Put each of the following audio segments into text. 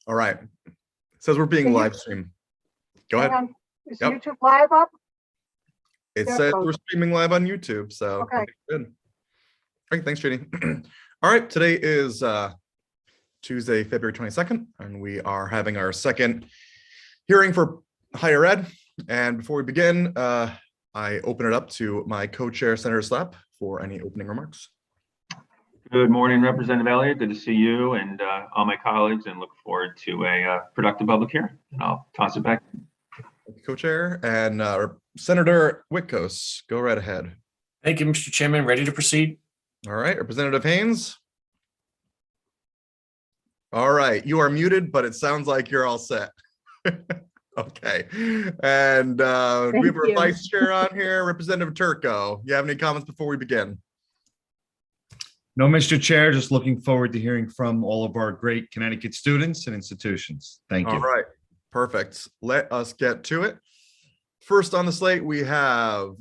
All right. It says we're being live streamed. Go ahead. Is Yep. YouTube live up? It There says it goes. we're streaming live on YouTube. So Okay. good. Great. Thanks, Judy. All right. Today is Tuesday, February 22nd, and we are having our second hearing for higher ed. And before we begin, I open it up to my co-chair, Senator Slapp, for any opening remarks. Good morning, Representative Elliott. Good to see you and all my colleagues, and look forward to a productive public hearing. And I'll toss it back. Co-chair and Senator Witkos, go right ahead. Thank you, Mr. Chairman. Ready to proceed? All right, Representative Haynes. All right, you are muted, but it sounds like you're all set. Okay, and we have our vice chair on here, Representative Turco. You have any comments before we begin? No, Mr. Chair, just looking forward to hearing from all of our great Connecticut students and institutions. Thank you. All right, perfect. Let us get to it. First on the slate, we have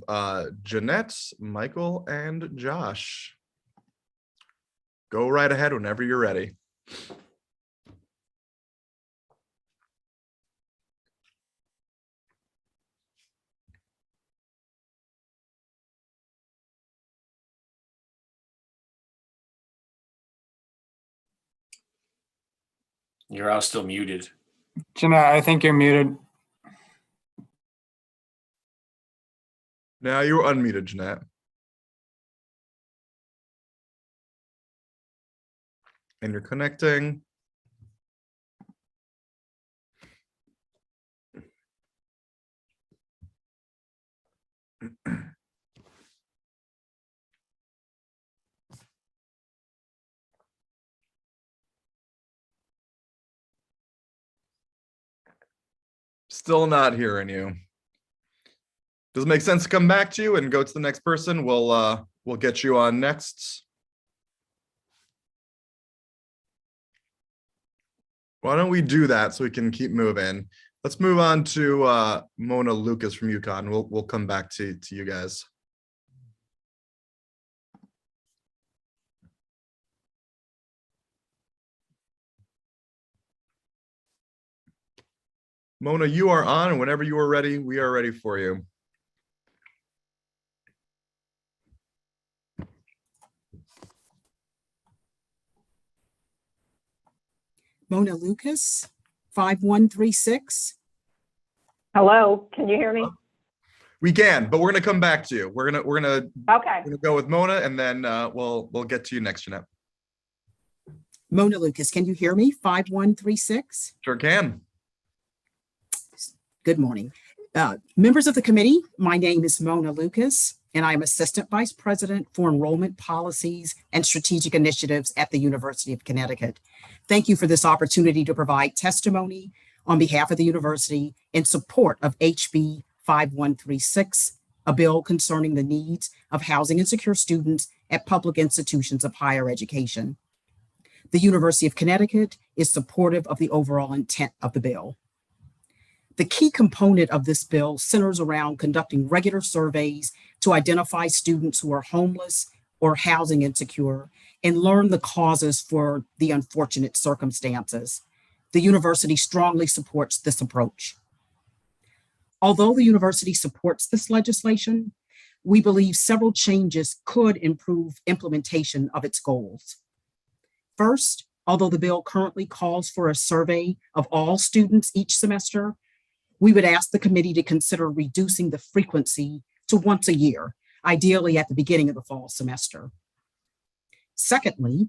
Jeanette, Michael, and Josh. Go right ahead whenever you're ready. You're all still muted. Jeanette, I think you're muted. Now you're unmuted, Jeanette. And you're connecting. Still not hearing you. Does it make sense to come back to you and go to the next person? We'll get you on next. Why don't we do that so we can keep moving? Let's move on to Mona Lucas from Uconn. We'll come back to you guys. Mona, you are on, and whenever you are ready, we are ready for you. Mona Lucas, 5136. Hello, can you hear me? We can, but we're gonna come back to you. We're gonna Okay. go with Mona, and then we'll get to you next, Jeanette. Mona Lucas, can you hear me? 5136. Sure can. Good morning. Members of the committee, my name is Mona Lucas, and I'm Assistant Vice President for Enrollment Policies and Strategic Initiatives at the University of Connecticut. Thank you for this opportunity to provide testimony on behalf of the university in support of HB 5136, a bill concerning the needs of housing insecure students at public institutions of higher education. The University of Connecticut is supportive of the overall intent of the bill. The key component of this bill centers around conducting regular surveys to identify students who are homeless or housing insecure and learn the causes for the unfortunate circumstances. The university strongly supports this approach. Although the university supports this legislation, we believe several changes could improve implementation of its goals. First, although the bill currently calls for a survey of all students each semester, we would ask the committee to consider reducing the frequency to once a year, ideally at the beginning of the fall semester. Secondly,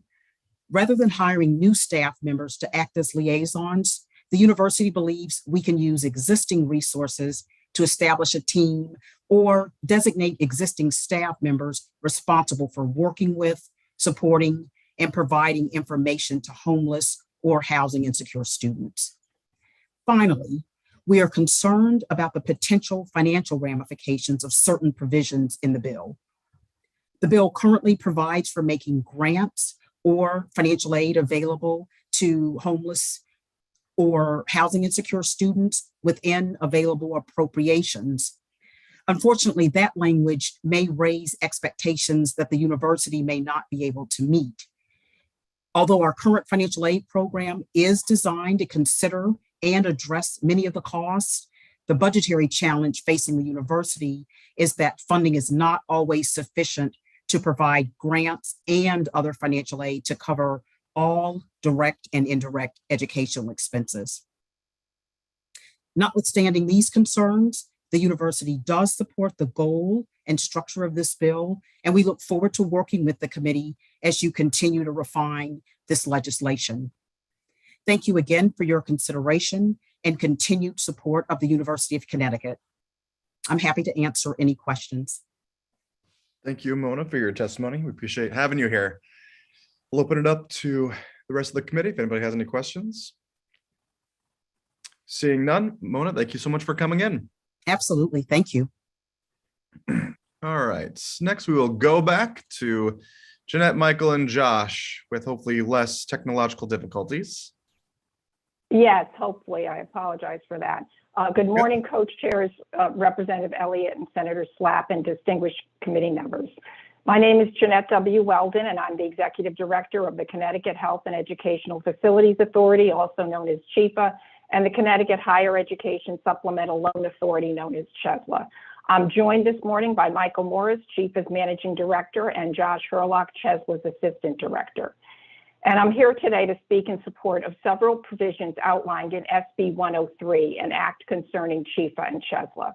rather than hiring new staff members to act as liaisons, the university believes we can use existing resources to establish a team or designate existing staff members responsible for working with, supporting, and providing information to homeless or housing insecure students. Finally, we are concerned about the potential financial ramifications of certain provisions in the bill. The bill currently provides for making grants or financial aid available to homeless or housing insecure students within available appropriations. Unfortunately, that language may raise expectations that the university may not be able to meet. Although our current financial aid program is designed to consider and address many of the costs, the budgetary challenge facing the university is that funding is not always sufficient to provide grants and other financial aid to cover all direct and indirect educational expenses. Notwithstanding these concerns, the university does support the goal and structure of this bill, and we look forward to working with the committee as you continue to refine this legislation. Thank you again for your consideration and continued support of the University of Connecticut. I'm happy to answer any questions. Thank you, Mona, for your testimony. We appreciate having you here. We'll open it up to the rest of the committee if anybody has any questions. Seeing none, Mona, thank you so much for coming in. Absolutely. Thank you. All right, next we will go back to Jeanette, Michael, and Josh with hopefully less technological difficulties. Yes, hopefully. I apologize for that. Good morning, Co-Chairs, Representative Elliott and Senator Slapp, and distinguished committee members. My name is Jeanette W. Weldon, and I'm the Executive Director of the Connecticut Health and Educational Facilities Authority, also known as CHEFA, and the Connecticut Higher Education Supplemental Loan Authority, known as CHESLA. I'm joined this morning by Michael Morris, CHEFA's Managing Director, and Josh Herlock, CHESLA's Assistant Director. And I'm here today to speak in support of several provisions outlined in SB 103, an act concerning CHEFA and CHESLA.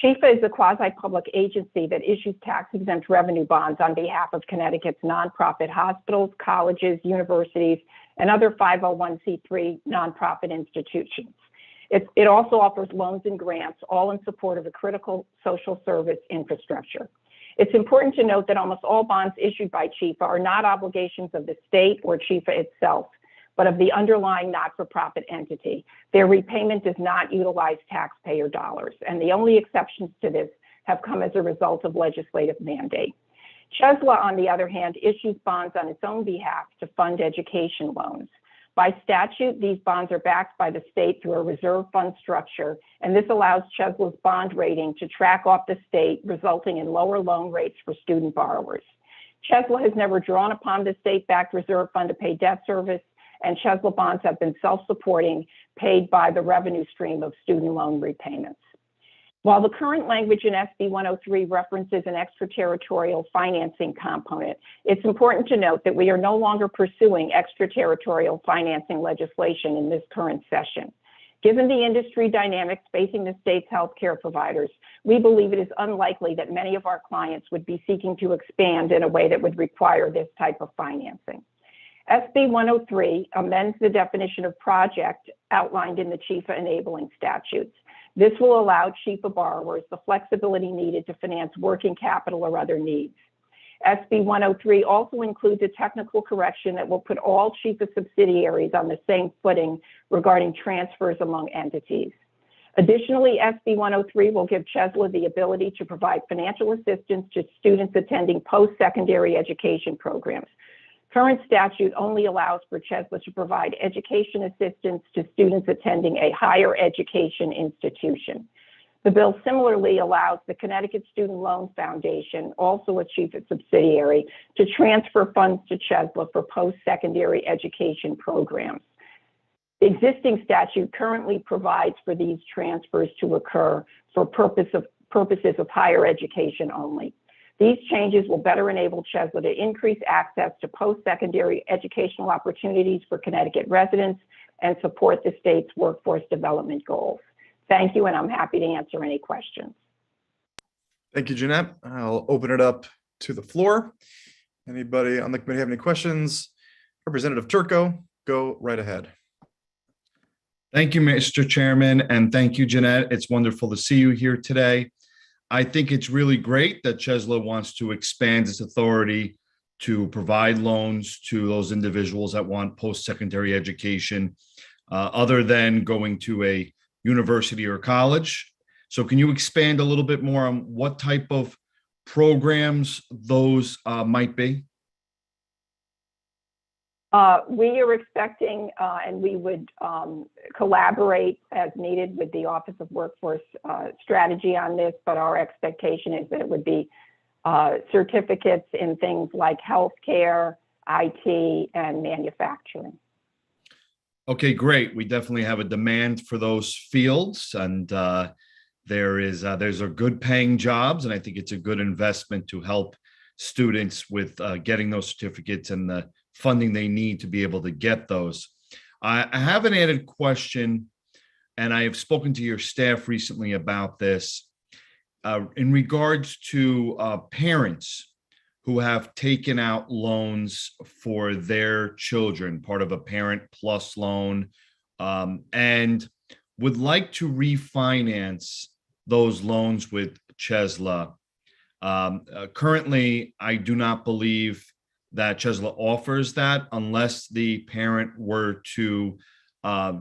CHEFA is a quasi-public agency that issues tax-exempt revenue bonds on behalf of Connecticut's nonprofit hospitals, colleges, universities, and other 501c3 nonprofit institutions. It also offers loans and grants, all in support of a critical social service infrastructure. It's important to note that almost all bonds issued by CHEFA are not obligations of the state or CHEFA itself, but of the underlying not-for-profit entity. Their repayment does not utilize taxpayer dollars, and the only exceptions to this have come as a result of legislative mandate. CHESLA, on the other hand, issues bonds on its own behalf to fund education loans. By statute, these bonds are backed by the state through a reserve fund structure, and this allows CHESLA's bond rating to track off the state, resulting in lower loan rates for student borrowers. CHESLA has never drawn upon the state-backed reserve fund to pay debt service, and CHESLA bonds have been self-supporting, paid by the revenue stream of student loan repayments. While the current language in SB 103 references an extraterritorial financing component, it's important to note that we are no longer pursuing extraterritorial financing legislation in this current session. Given the industry dynamics facing the state's healthcare providers, we believe it is unlikely that many of our clients would be seeking to expand in a way that would require this type of financing. SB 103 amends the definition of project outlined in the CHEFA enabling statutes. This will allow CHEFA borrowers the flexibility needed to finance working capital or other needs. SB 103 also includes a technical correction that will put all CHEFA subsidiaries on the same footing regarding transfers among entities. Additionally, SB 103 will give CHESLA the ability to provide financial assistance to students attending post-secondary education programs. Current statute only allows for CHESLA to provide education assistance to students attending a higher education institution. The bill similarly allows the Connecticut Student Loan Foundation, also a CHEFA subsidiary, to transfer funds to CHESLA for post-secondary education programs. The existing statute currently provides for these transfers to occur for purposes of higher education only. These changes will better enable CHESLA to increase access to post-secondary educational opportunities for Connecticut residents and support the state's workforce development goals. Thank you, and I'm happy to answer any questions. Thank you, Jeanette. I'll open it up to the floor. Anybody on the committee have any questions? Representative Turco, go right ahead. Thank you, Mr. Chairman, and thank you, Jeanette. It's wonderful to see you here today. I think it's really great that CHESLA wants to expand its authority to provide loans to those individuals that want post-secondary education other than going to a university or college. So can you expand a little bit more on what type of programs those might be? We are expecting, and we would collaborate as needed with the Office of Workforce Strategy on this, but our expectation is that it would be certificates in things like healthcare, IT, and manufacturing. Okay, great. We definitely have a demand for those fields, and there's a good paying jobs, and I think it's a good investment to help students with getting those certificates and the funding they need to be able to get those. I have an added question, and I have spoken to your staff recently about this in regards to parents who have taken out loans for their children, part of a Parent Plus loan, and would like to refinance those loans with Chesla. Currently, I do not believe that Chesla offers that unless the parent were to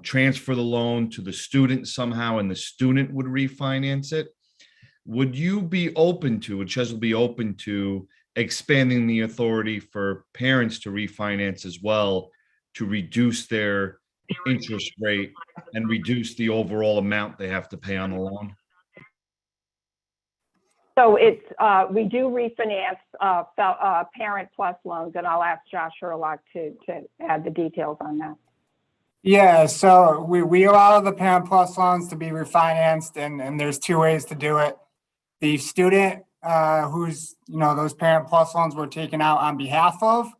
transfer the loan to the student somehow and the student would refinance it. Would Chesla be open to expanding the authority for parents to refinance as well to reduce their interest rate and reduce the overall amount they have to pay on the loan? So we do refinance Parent Plus loans, and I'll ask Josh Sherlock to add the details on that. Yeah, so we allow the Parent Plus loans to be refinanced, and there's two ways to do it. The student who's, those Parent Plus loans were taken out on behalf of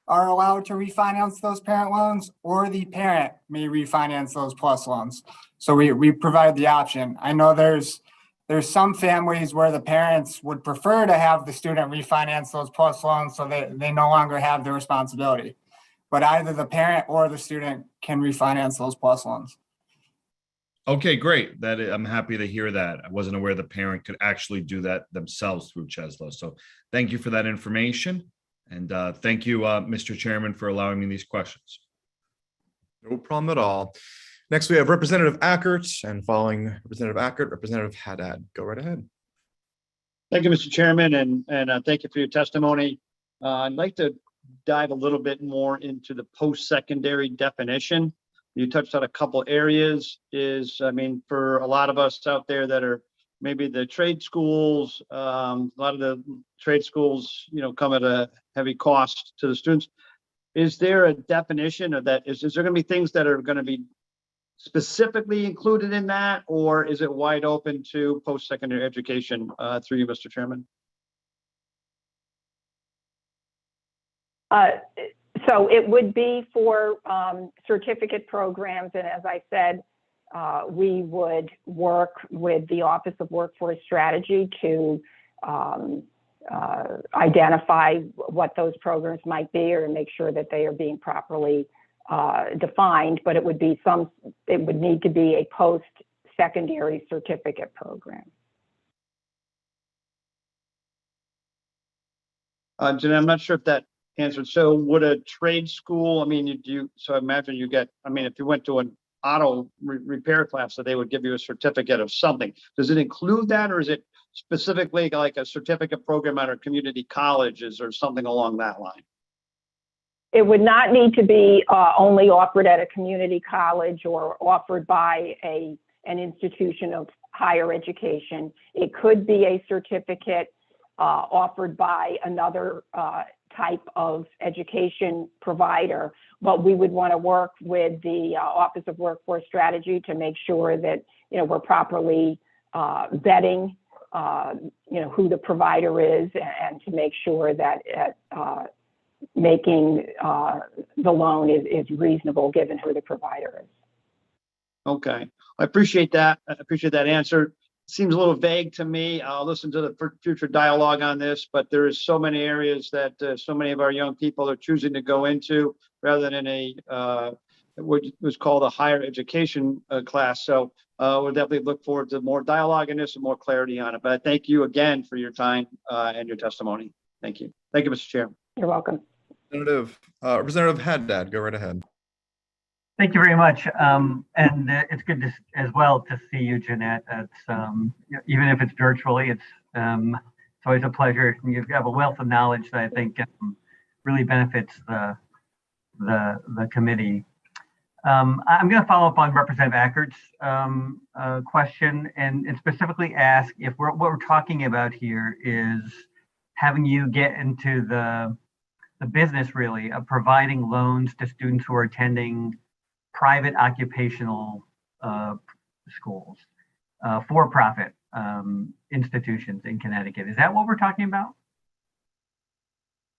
are allowed to refinance those parent loans, or the parent may refinance those Plus loans. So we provide the option. I know there's some families where the parents would prefer to have the student refinance those Plus loans so they no longer have the responsibility. But either the parent or the student can refinance those Plus loans. Okay, great. I'm happy to hear that. I wasn't aware the parent could actually do that themselves through Chesla. So thank you for that information. And thank you, Mr. Chairman, for allowing me these questions. No problem at all. Next, we have Representative Ackert, and following Representative Ackert, Representative Haddad. Go right ahead. Thank you, Mr. Chairman, and thank you for your testimony. I'd like to dive a little bit more into the post-secondary definition. You touched on a couple areas. For a lot of us out there that are maybe the trade schools, a lot of the trade schools, come at a heavy cost to the students. Is there a definition of that? Is there going to be things that are going to be specifically included in that, or is it wide open to post-secondary education through you, Mr. Chairman? So it would be for certificate programs, and as I said, we would work with the Office of Workforce Strategy to identify what those programs might be, or make sure that they are being properly defined. But it would need to be a post-secondary certificate program. Jen, I'm not sure if that answered. So would a trade school, so I imagine if you went to an auto repair class, so they would give you a certificate of something. Does it include that, or is it specifically like a certificate program at our community colleges or something along that line? It would not need to be only offered at a community college or offered by an institution of higher education. It could be a certificate offered by another type of education provider, but we would want to work with the Office of Workforce Strategy to make sure that we're properly vetting who the provider is, and to make sure that making the loan is reasonable given who the provider is. Okay, I appreciate that. I appreciate that answer. Seems a little vague to me. I'll listen to the future dialogue on this, but there is so many areas that so many of our young people are choosing to go into rather than what was called a higher education class. So we'll definitely look forward to more dialogue in this and more clarity on it. But I thank you again for your time and your testimony. Thank you. Thank you, Mr. Chair. You're welcome. Representative Haddad, go right ahead. Thank you very much. And it's good as well to see you, Jeanette. It's even if it's virtually, it's always a pleasure. You have a wealth of knowledge that I think really benefits the committee. I'm going to follow up on Representative Ackert's question and specifically ask if what we're talking about here is having you get into the the business really of providing loans to students who are attending private occupational schools, for-profit institutions in Connecticut. Is that what we're talking about?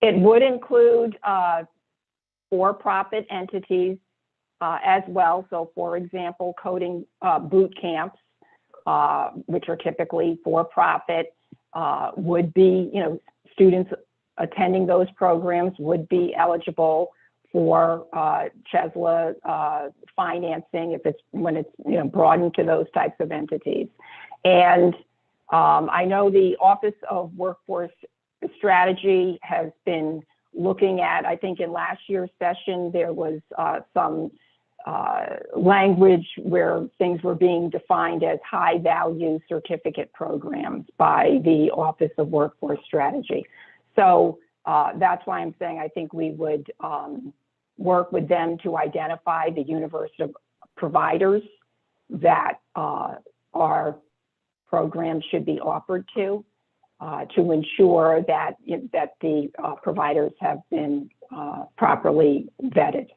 It would include for-profit entities as well. So for example, coding boot camps, which are typically for-profit, would be, students attending those programs would be eligible for CHESLA financing when it's broadened to those types of entities. And I know the Office of Workforce Strategy has been looking at, I think in last year's session, there was some language where things were being defined as high value certificate programs by the Office of Workforce Strategy. So that's why I'm saying I think we would work with them to identify the universe of providers that our program should be offered to ensure that the providers have been properly vetted.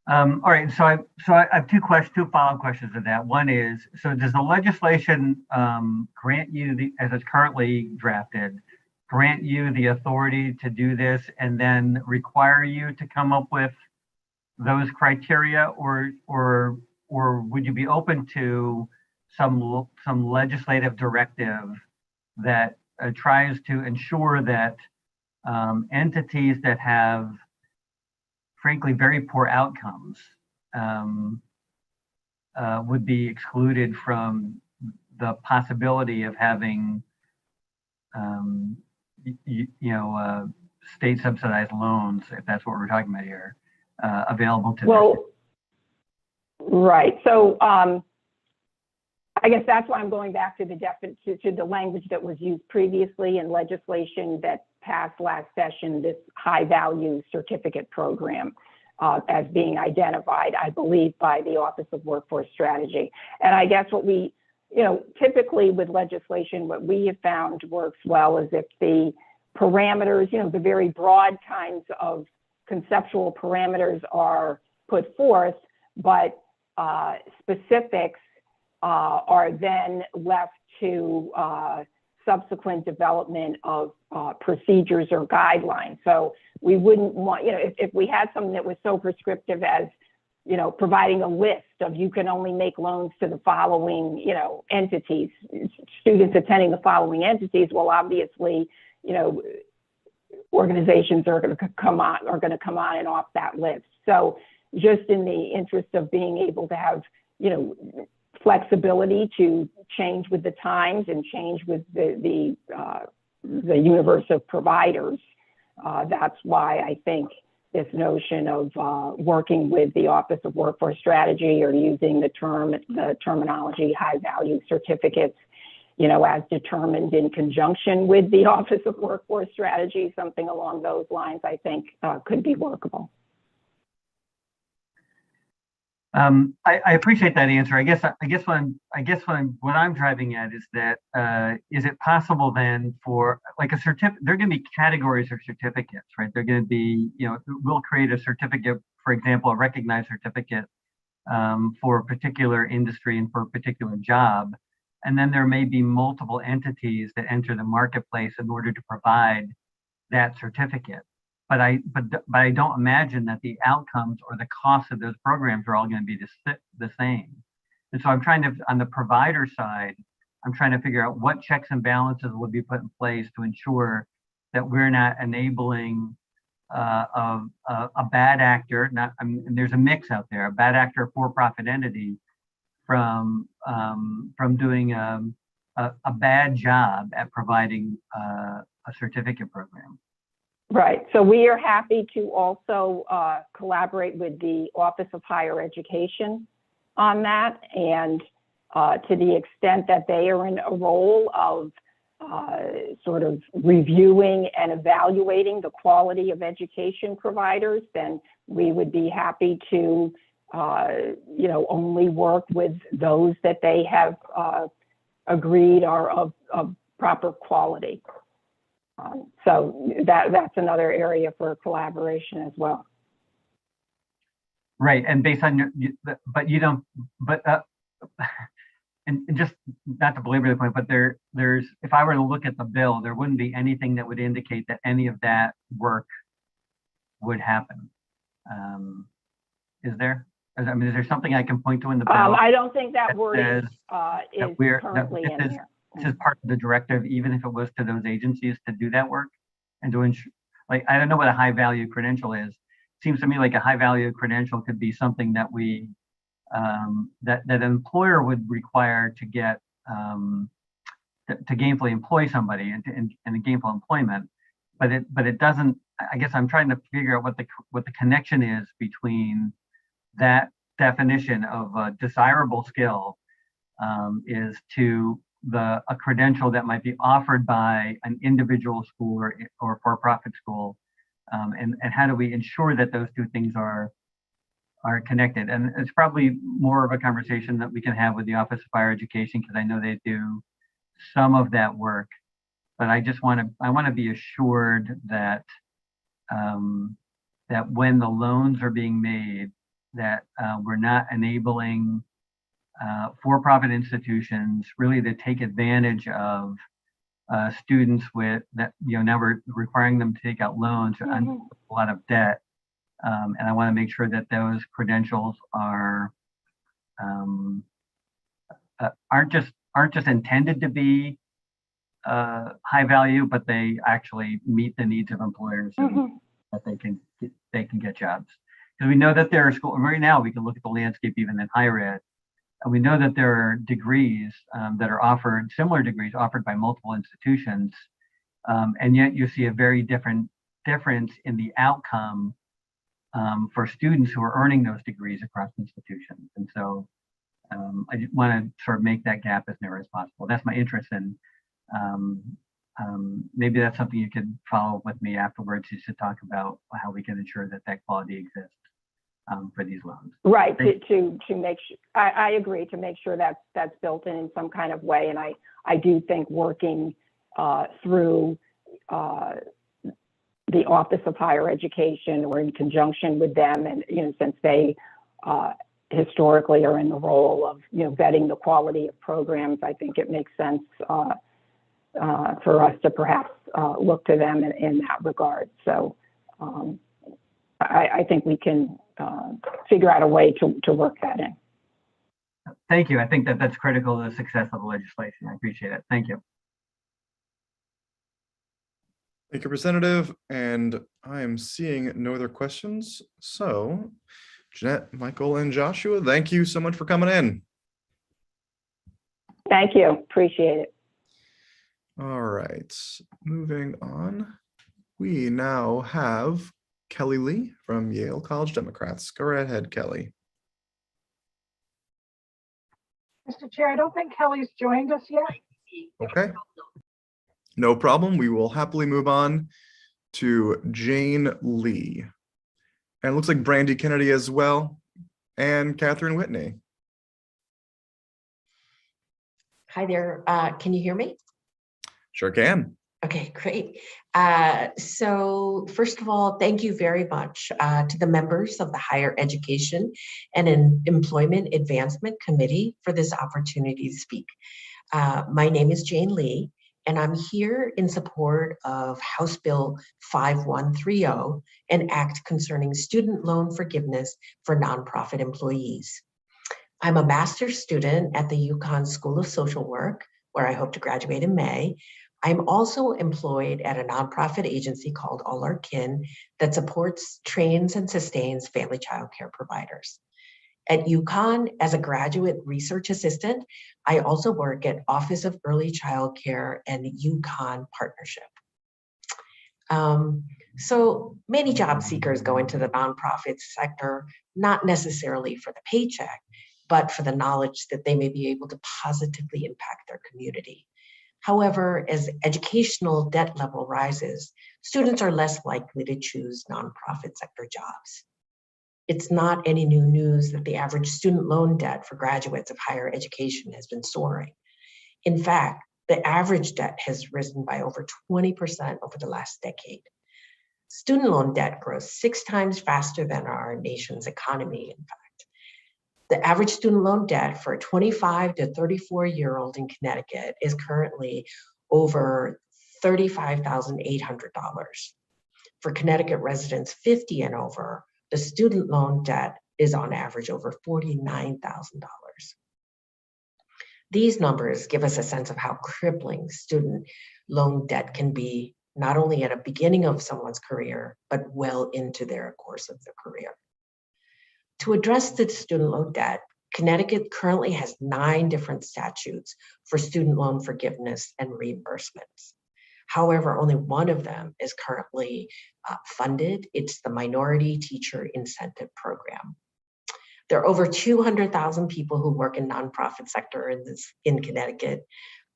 All right, so I have two follow-up questions to that. One is, so does the legislation grant you, as it's currently drafted, grant you the authority to do this and then require you to come up with those criteria, or would you be open to some legislative directive that tries to ensure that entities that have, frankly, very poor outcomes would be excluded from the possibility of having, state subsidized loans, if that's what we're talking about here, available to them? Well, right. So I guess that's why I'm going back to the language that was used previously in legislation that passed last session, this high value certificate program as being identified, I believe, by the Office of Workforce Strategy. And I guess what we, typically with legislation, what we have found works well is if the parameters, the very broad kinds of conceptual parameters are put forth, but specifics are then left to subsequent development of procedures or guidelines. So we wouldn't want, if we had something that was so prescriptive as, providing a list of you can only make loans to the following, entities, students attending the following entities, well, obviously, organizations are going to come on and off that list. So just in the interest of being able to have, flexibility to change with the times and change with the universe of providers. That's why I think this notion of working with the Office of Workforce Strategy or using the terminology high value certificates, as determined in conjunction with the Office of Workforce Strategy, something along those lines, I think could be workable. I appreciate that answer. I guess what I'm driving at is that is it possible then for like a certificate? There are going to be categories of certificates, right? They're going to be, we'll create a certificate, for example, a recognized certificate for a particular industry and for a particular job, and then there may be multiple entities that enter the marketplace in order to provide that certificate. But I don't imagine that the outcomes or the costs of those programs are all going to be the same. And so I'm trying to, on the provider side, I'm trying to figure out what checks and balances will be put in place to ensure that we're not enabling a bad actor. There's a mix out there, a bad actor, for-profit entity, from doing a bad job at providing a certificate program. Right. So we are happy to also collaborate with the Office of Higher Education on that. And to the extent that they are in a role of sort of reviewing and evaluating the quality of education providers, then we would be happy to, only work with those that they have agreed are of proper quality. So that's another area for collaboration as well. Right, and based on your, but you don't, but and just not to belabor the point, but there's, if I were to look at the bill, there wouldn't be anything that would indicate that any of that work would happen. Is there? I mean, is there something I can point to in the bill? I don't think that word says is currently in here. This is part of the directive, even if it was to those agencies to do that work and to ensure, like, I don't know what a high value credential is. Seems to me like a high value credential could be something that we, that an employer would require to get, to gainfully employ somebody in a gainful employment, but it doesn't, I guess I'm trying to figure out what the connection is between that definition of a desirable skill is to a credential that might be offered by an individual school or for-profit school, and how do we ensure that those two things are connected? And it's probably more of a conversation that we can have with the Office of Higher Education, because I know they do some of that work, but I want to be assured that that when the loans are being made, that we're not enabling for-profit institutions really to take advantage of students with that, now we're requiring them to take out loans or a lot of debt. And I want to make sure that those credentials are aren't just intended to be high value, but they actually meet the needs of employers and that they can get jobs. Because we know that there are schools right now. We can look at the landscape even in higher ed, and we know that there are degrees that are offered, similar degrees offered by multiple institutions, and yet you see a very difference in the outcome for students who are earning those degrees across institutions. And so I just want to sort of make that gap as narrow as possible. That's my interest in. Maybe that's something you could follow up with me afterwards, just to talk about how we can ensure that that quality exists for these loans. Right, to make sure, I agree, to make sure that that's built in some kind of way. And I do think working through the Office of Higher Education or in conjunction with them, and since they historically are in the role of vetting the quality of programs, I think it makes sense for us to perhaps look to them in that regard. So I think we can figure out a way to work that in. Thank you. I think that that's critical to the success of the legislation. I appreciate it. Thank you. Thank you, Representative. And I am seeing no other questions. So Jeanette, Michael, and Joshua, thank you so much for coming in. Thank you. Appreciate it. All right, moving on. We now have Kelly Lee from Yale College Democrats. Go right ahead, Kelly. Mr. Chair, I don't think Kelly's joined us yet. Okay. No problem. We will happily move on to Jane Lee. And it looks like Brandi Kennedy as well, and Catherine Whitney. Hi there. Can you hear me? Sure can. Okay, great. So first of all, thank you very much to the members of the Higher Education and Employment Advancement Committee for this opportunity to speak. My name is Jane Lee, and I'm here in support of House Bill 5130, an act concerning student loan forgiveness for nonprofit employees. I'm a master's student at the Uconn School of Social Work, where I hope to graduate in May. I'm also employed at a nonprofit agency called All Our Kin that supports, trains, and sustains family child care providers. At Uconn, as a graduate research assistant, I also work at Office of Early Child Care and Uconn Partnership. So many job seekers go into the nonprofit sector, not necessarily for the paycheck, but for the knowledge that they may be able to positively impact their community. However, as educational debt level rises, students are less likely to choose nonprofit sector jobs. It's not any new news that the average student loan debt for graduates of higher education has been soaring. In fact, The average debt has risen by over 20% over the last decade. Student loan debt grows 6 times faster than our nation's economy, in fact. The average student loan debt for a 25 to 34-year-old in Connecticut is currently over $35,800. For Connecticut residents 50 and over, the student loan debt is on average over $49,000. These numbers give us a sense of how crippling student loan debt can be, not only at a beginning of someone's career, but well into their course of their career. To address the student loan debt, Connecticut currently has 9 different statutes for student loan forgiveness and reimbursements. However, only one of them is currently funded. It's the Minority Teacher Incentive Program. There are over 200,000 people who work in nonprofit sector in Connecticut.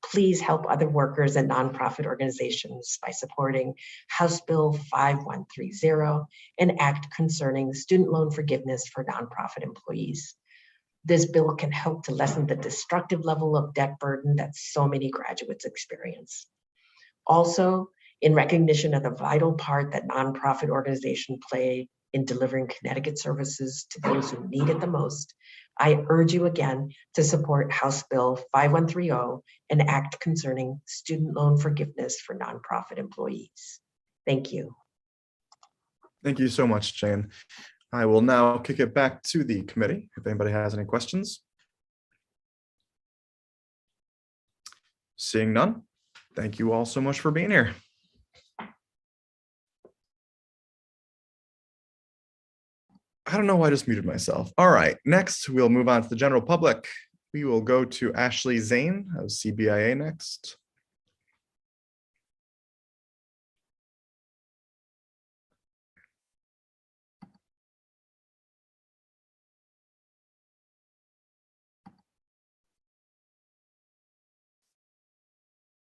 Please help other workers and nonprofit organizations by supporting House Bill 5130, an act concerning student loan forgiveness for nonprofit employees. This bill can help to lessen the destructive level of debt burden that so many graduates experience. Also, in recognition of the vital part that nonprofit organizations play in delivering Connecticut services to those who need it the most, I urge you again to support House Bill 5130, an act concerning student loan forgiveness for nonprofit employees. Thank you. Thank you so much, Jane. I will now kick it back to the committee if anybody has any questions. Seeing none, thank you all so much for being here. I don't know why I just muted myself. All right, next we'll move on to the general public. We will go to Ashley Zane of CBIA next.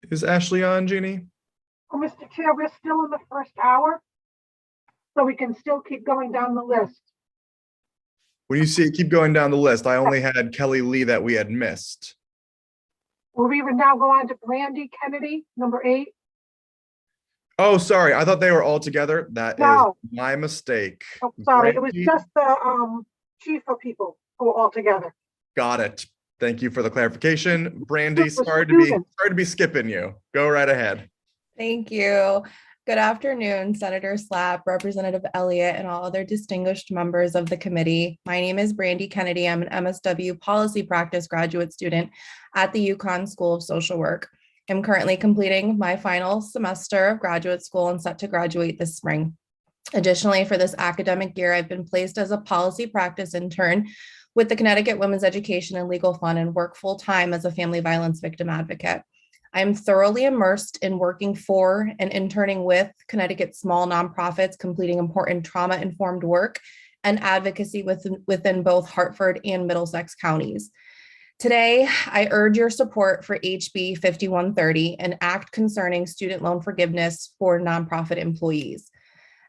Is Ashley on, Jeannie? Oh, Mr. Chair, we're still in the first hour, so we can still keep going down the list. When you see keep going down the list, I only had Kelly Lee that we had missed. Will we now go on to Brandi Kennedy, number 8? Oh, sorry. I thought they were all together. That No. is my mistake. Oh, sorry, it was Brandi- just the chief of people who are all together. Got it. Thank you for the clarification. Brandy, Just the sorry students. to be skipping you. Go right ahead. Thank you. Good afternoon, Senator Slapp, Representative Elliott, and all other distinguished members of the committee. My name is Brandy Kennedy. I'm an MSW Policy Practice graduate student at the Uconn School of Social Work. I'm currently completing my final semester of graduate school and set to graduate this spring. Additionally, for this academic year, I've been placed as a policy practice intern with the Connecticut Women's Education and Legal Fund and work full-time as a family violence victim advocate. I'm thoroughly immersed in working for and interning with Connecticut small nonprofits, completing important trauma-informed work and advocacy within both Hartford and Middlesex counties. Today, I urge your support for HB 5130, an act concerning student loan forgiveness for nonprofit employees.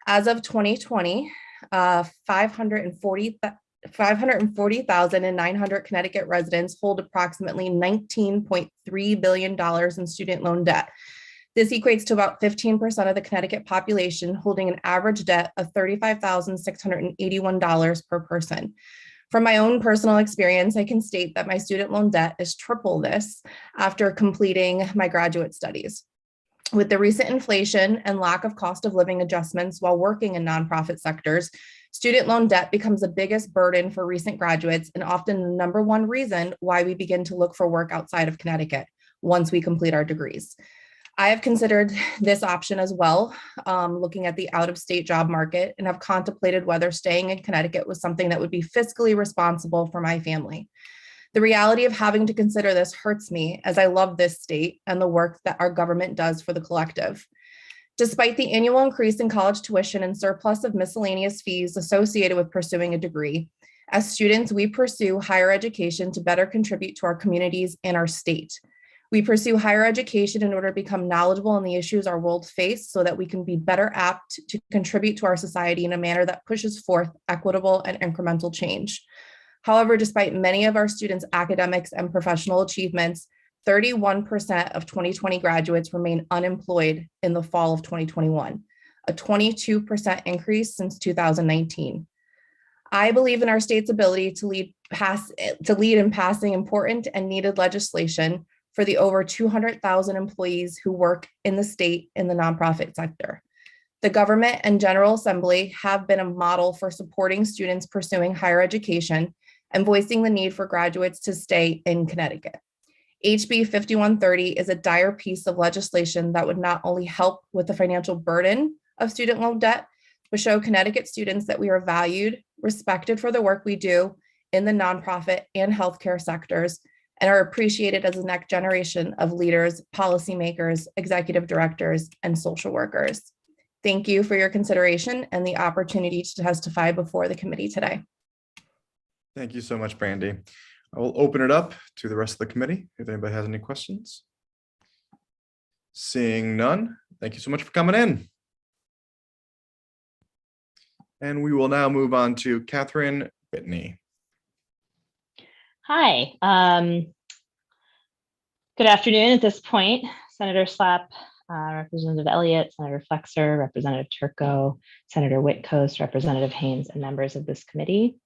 As of 2020, 540,900 Connecticut residents hold approximately $19.3 billion in student loan debt. This equates to about 15% of the Connecticut population holding an average debt of $35,681 per person. From my own personal experience, I can state that my student loan debt is triple this after completing my graduate studies. With the recent inflation and lack of cost of living adjustments while working in nonprofit sectors, student loan debt becomes the biggest burden for recent graduates and often the number one reason why we begin to look for work outside of Connecticut once we complete our degrees. I have considered this option as well, looking at the out-of-state job market, and have contemplated whether staying in Connecticut was something that would be fiscally responsible for my family. The reality of having to consider this hurts me, as I love this state and the work that our government does for the collective. Despite the annual increase in college tuition and surplus of miscellaneous fees associated with pursuing a degree, as students, we pursue higher education to better contribute to our communities and our state. We pursue higher education in order to become knowledgeable in the issues our world face so that we can be better apt to contribute to our society in a manner that pushes forth equitable and incremental change. However, despite many of our students' academics and professional achievements, 31% of 2020 graduates remain unemployed in the fall of 2021, a 22% increase since 2019. I believe in our state's ability to lead in passing important and needed legislation for the over 200,000 employees who work in the state in the nonprofit sector. The government and General Assembly have been a model for supporting students pursuing higher education and voicing the need for graduates to stay in Connecticut. HB 5130 is a dire piece of legislation that would not only help with the financial burden of student loan debt, but show Connecticut students that we are valued, respected for the work we do in the nonprofit and healthcare sectors, and are appreciated as the next generation of leaders, policymakers, executive directors, and social workers. Thank you for your consideration and the opportunity to testify before the committee today. Thank you so much, Brandy. I will open it up to the rest of the committee if anybody has any questions. Seeing none, thank you so much for coming in. And we will now move on to Catherine Whitney. Hi. Good afternoon. At this point, Senator Slapp, Representative Elliott, Senator Flexer, Representative Turco, Senator Whitcoast, Representative Haynes, and members of this committee.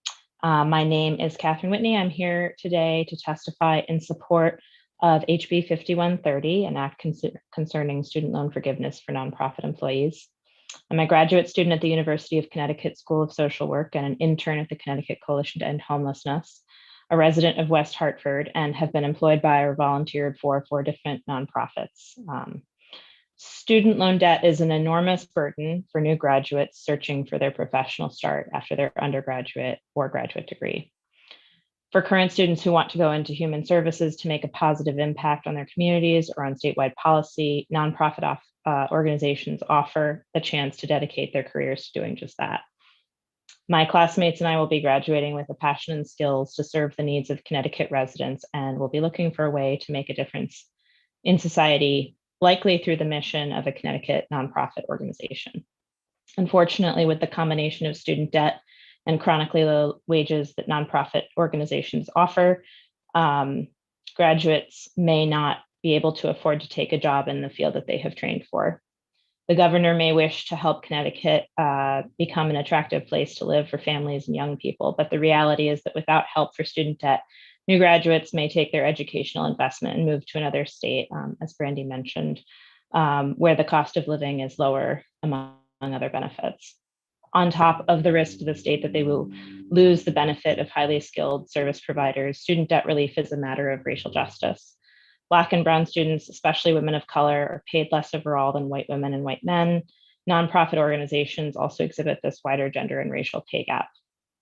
My name is Catherine Whitney. I'm here today to testify in support of HB 5130, an act concerning student loan forgiveness for nonprofit employees. I'm a graduate student at the University of Connecticut School of Social Work and an intern at the Connecticut Coalition to End Homelessness, a resident of West Hartford, and have been employed by or volunteered for 4 different nonprofits. Student loan debt is an enormous burden for new graduates searching for their professional start after their undergraduate or graduate degree. For current students who want to go into human services to make a positive impact on their communities or on statewide policy, nonprofit organizations offer the chance to dedicate their careers to doing just that. My classmates and I will be graduating with a passion and skills to serve the needs of Connecticut residents, and we'll be looking for a way to make a difference in society, likely through the mission of a Connecticut nonprofit organization. Unfortunately, with the combination of student debt and chronically low wages that nonprofit organizations offer, graduates may not be able to afford to take a job in the field that they have trained for. The governor may wish to help Connecticut become an attractive place to live for families and young people, but the reality is that without help for student debt, new graduates may take their educational investment and move to another state, as Brandy mentioned, where the cost of living is lower, among other benefits. On top of the risk to the state that they will lose the benefit of highly skilled service providers, student debt relief is a matter of racial justice. Black and brown students, especially women of color, are paid less overall than white women and white men. Nonprofit organizations also exhibit this wider gender and racial pay gap.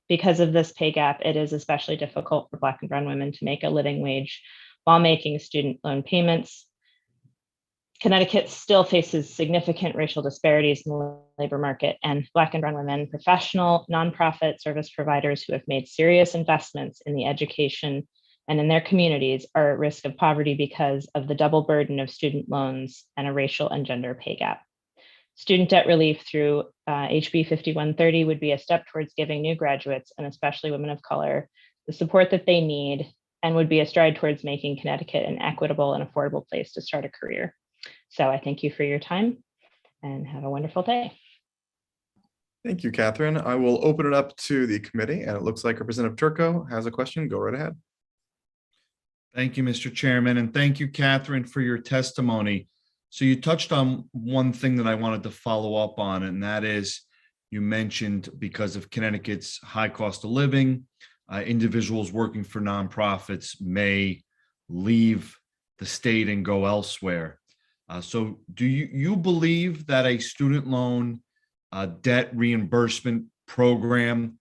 Because of this pay gap, it is especially difficult for Black and brown women to make a living wage while making student loan payments. Connecticut still faces significant racial disparities in the labor market, and Black and brown women, professional, nonprofit service providers who have made serious investments in the education and in their communities are at risk of poverty because of the double burden of student loans and a racial and gender pay gap. Student debt relief through HB 5130 would be a step towards giving new graduates, and especially women of color, the support that they need, and would be a stride towards making Connecticut an equitable and affordable place to start a career. So I thank you for your time and have a wonderful day. Thank you, Catherine. I will open it up to the committee, and it looks like Representative Turco has a question. Go right ahead. Thank you, Mr. Chairman, and thank you, Catherine, for your testimony. So you touched on one thing that I wanted to follow up on, and that is you mentioned because of Connecticut's high cost of living, individuals working for nonprofits may leave the state and go elsewhere. So do you believe that a student loan debt reimbursement program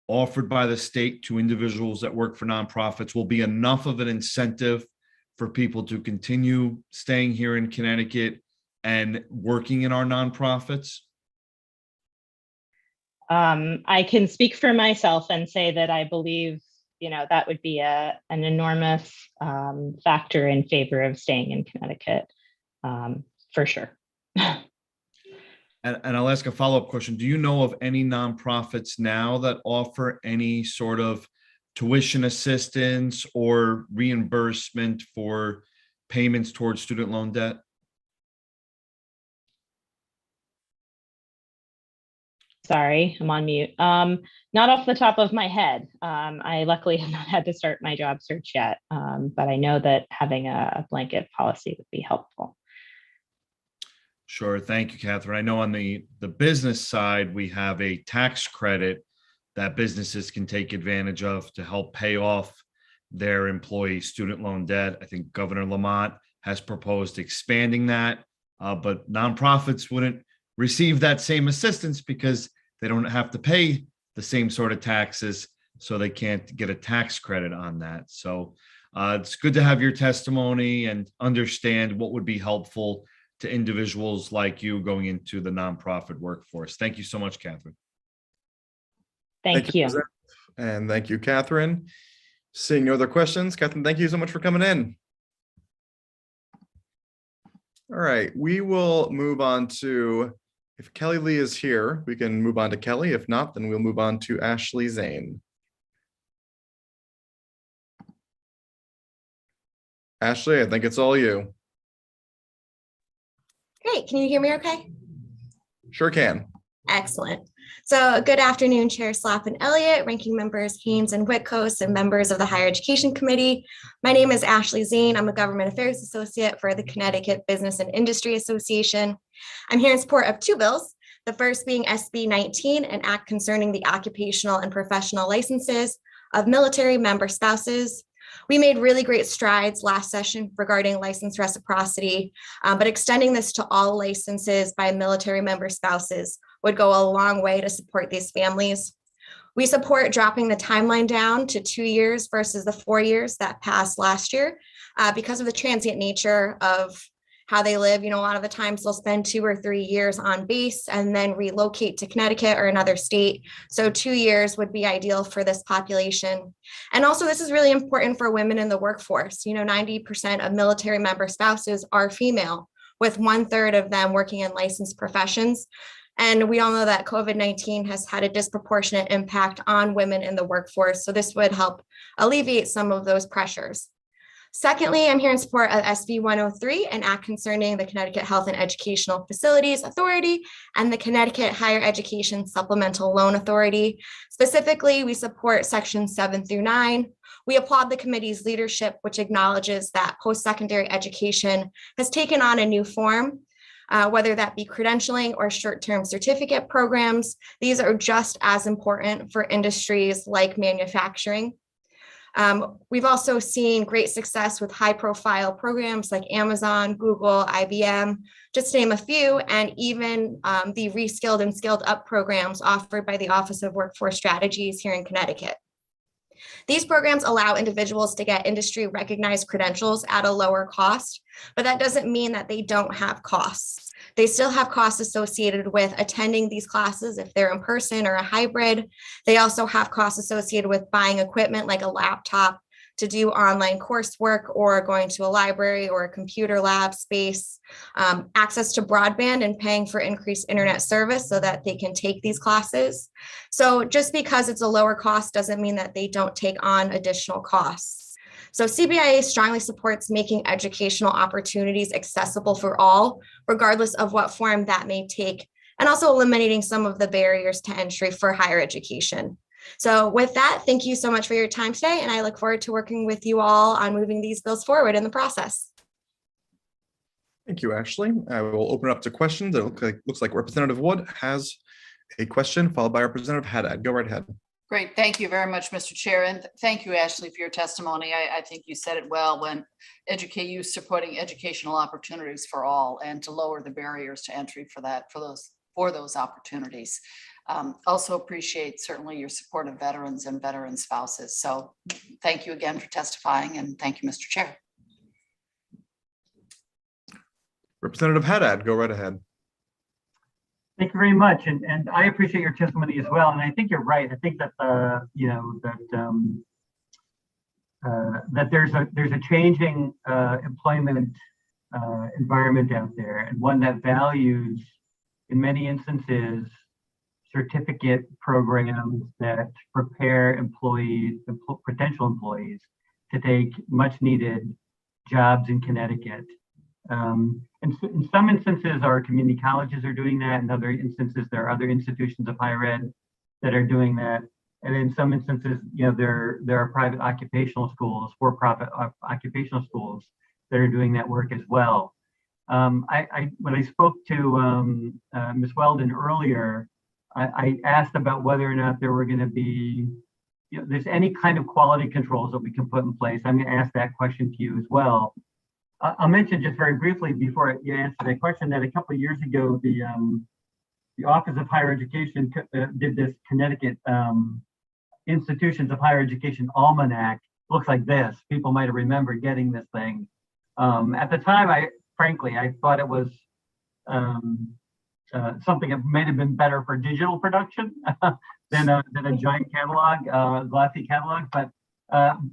offered by the state to individuals that work for nonprofits will be enough of an incentive for people to continue staying here in Connecticut and working in our nonprofits? I can speak for myself and say that I believe, that would be an enormous factor in favor of staying in Connecticut, for sure. And I'll ask a follow-up question. Do you know of any nonprofits now that offer any sort of tuition assistance or reimbursement for payments towards student loan debt? Sorry, I'm on mute. Not off the top of my head. I luckily have not had to start my job search yet, but I know that having a blanket policy would be helpful. Sure. Thank you, Catherine. I know on the business side, we have a tax credit that businesses can take advantage of to help pay off their employee student loan debt. I think Governor Lamont has proposed expanding that, but nonprofits wouldn't receive that same assistance because they don't have to pay the same sort of taxes, so they can't get a tax credit on that. So it's good to have your testimony and understand what would be helpful to individuals like you going into the nonprofit workforce. Thank you so much, Catherine. Thank you. And thank you, Catherine. Seeing no other questions, Catherine, thank you so much for coming in. All right, we will move on to, if Kelly Lee is here, we can move on to Kelly. If not, then we'll move on to Ashley Zane. Ashley, I think it's all you. Great. Can you hear me okay? Sure can. Excellent. So good afternoon, Chair Slapp and Elliott, ranking members Haynes and Whitcoast, and members of the Higher Education Committee. My name is Ashley Zane. I'm a Government Affairs Associate for the Connecticut Business and Industry Association. I'm here in support of two bills. The first being SB 19, an act concerning the occupational and professional licenses of military member spouses. We made really great strides last session regarding license reciprocity, but extending this to all licenses by military member spouses would go a long way to support these families. We support dropping the timeline down to 2 years versus the 4 years that passed last year because of the transient nature of how they live. You know, a lot of the times they'll spend 2 or 3 years on base and then relocate to Connecticut or another state. So 2 years would be ideal for this population. And also this is really important for women in the workforce. You know, 90% of military member spouses are female, with 1/3 of them working in licensed professions. And we all know that COVID-19 has had a disproportionate impact on women in the workforce. So this would help alleviate some of those pressures. Secondly, I'm here in support of SB 103, an act concerning the Connecticut Health and Educational Facilities Authority and the Connecticut Higher Education Supplemental Loan Authority. Specifically, we support sections 7 through 9. We applaud the committee's leadership, which acknowledges that post-secondary education has taken on a new form, whether that be credentialing or short-term certificate programs. These are just as important for industries like manufacturing. We've also seen great success with high-profile programs like Amazon, Google, IBM, just to name a few, and even the Reskilled and Skilled Up programs offered by the Office of Workforce Strategies here in Connecticut. These programs allow individuals to get industry-recognized credentials at a lower cost, but that doesn't mean that they don't have costs. They still have costs associated with attending these classes if they're in person or a hybrid. They also have costs associated with buying equipment like a laptop to do online coursework or going to a library or a computer lab space, access to broadband and paying for increased internet service so that they can take these classes. So just because it's a lower cost doesn't mean that they don't take on additional costs. So CBIA strongly supports making educational opportunities accessible for all, regardless of what form that may take, and also eliminating some of the barriers to entry for higher education. So with that, thank you so much for your time today, and I look forward to working with you all on moving these bills forward in the process. Thank you, Ashley. I will open up to questions. It looks like Representative Wood has a question, followed by Representative Haddad. Go right ahead. Great. Thank you very much, Mr. Chair. And thank you, Ashley, for your testimony. I think you said it well when you supporting educational opportunities for all and to lower the barriers to entry for those opportunities. Also appreciate certainly your support of veterans and veteran spouses. So thank you again for testifying, and thank you, Mr. Chair. Representative Haddad, go right ahead. Thank you very much, and I appreciate your testimony as well. And I think you're right. I think that that there's a changing employment environment out there, and one that values, in many instances, certificate programs that prepare employees, potential employees, to take much needed jobs in Connecticut. In some instances, our community colleges are doing that. In other instances, there are other institutions of higher ed that are doing that. And in some instances, there are private occupational schools, for-profit occupational schools that are doing that work as well. When I spoke to Ms. Weldon earlier, I asked about whether or not there were going to be, there's any kind of quality controls that we can put in place. I'm going to ask that question to you as well. I'll mention just very briefly before you answer that question that a couple of years ago, the Office of Higher Education did this Connecticut Institutions of Higher Education Almanac. Looks like this. People might have remembered getting this thing. At the time, frankly, I thought it was something that might have been better for digital production than a giant catalog, glossy catalog. But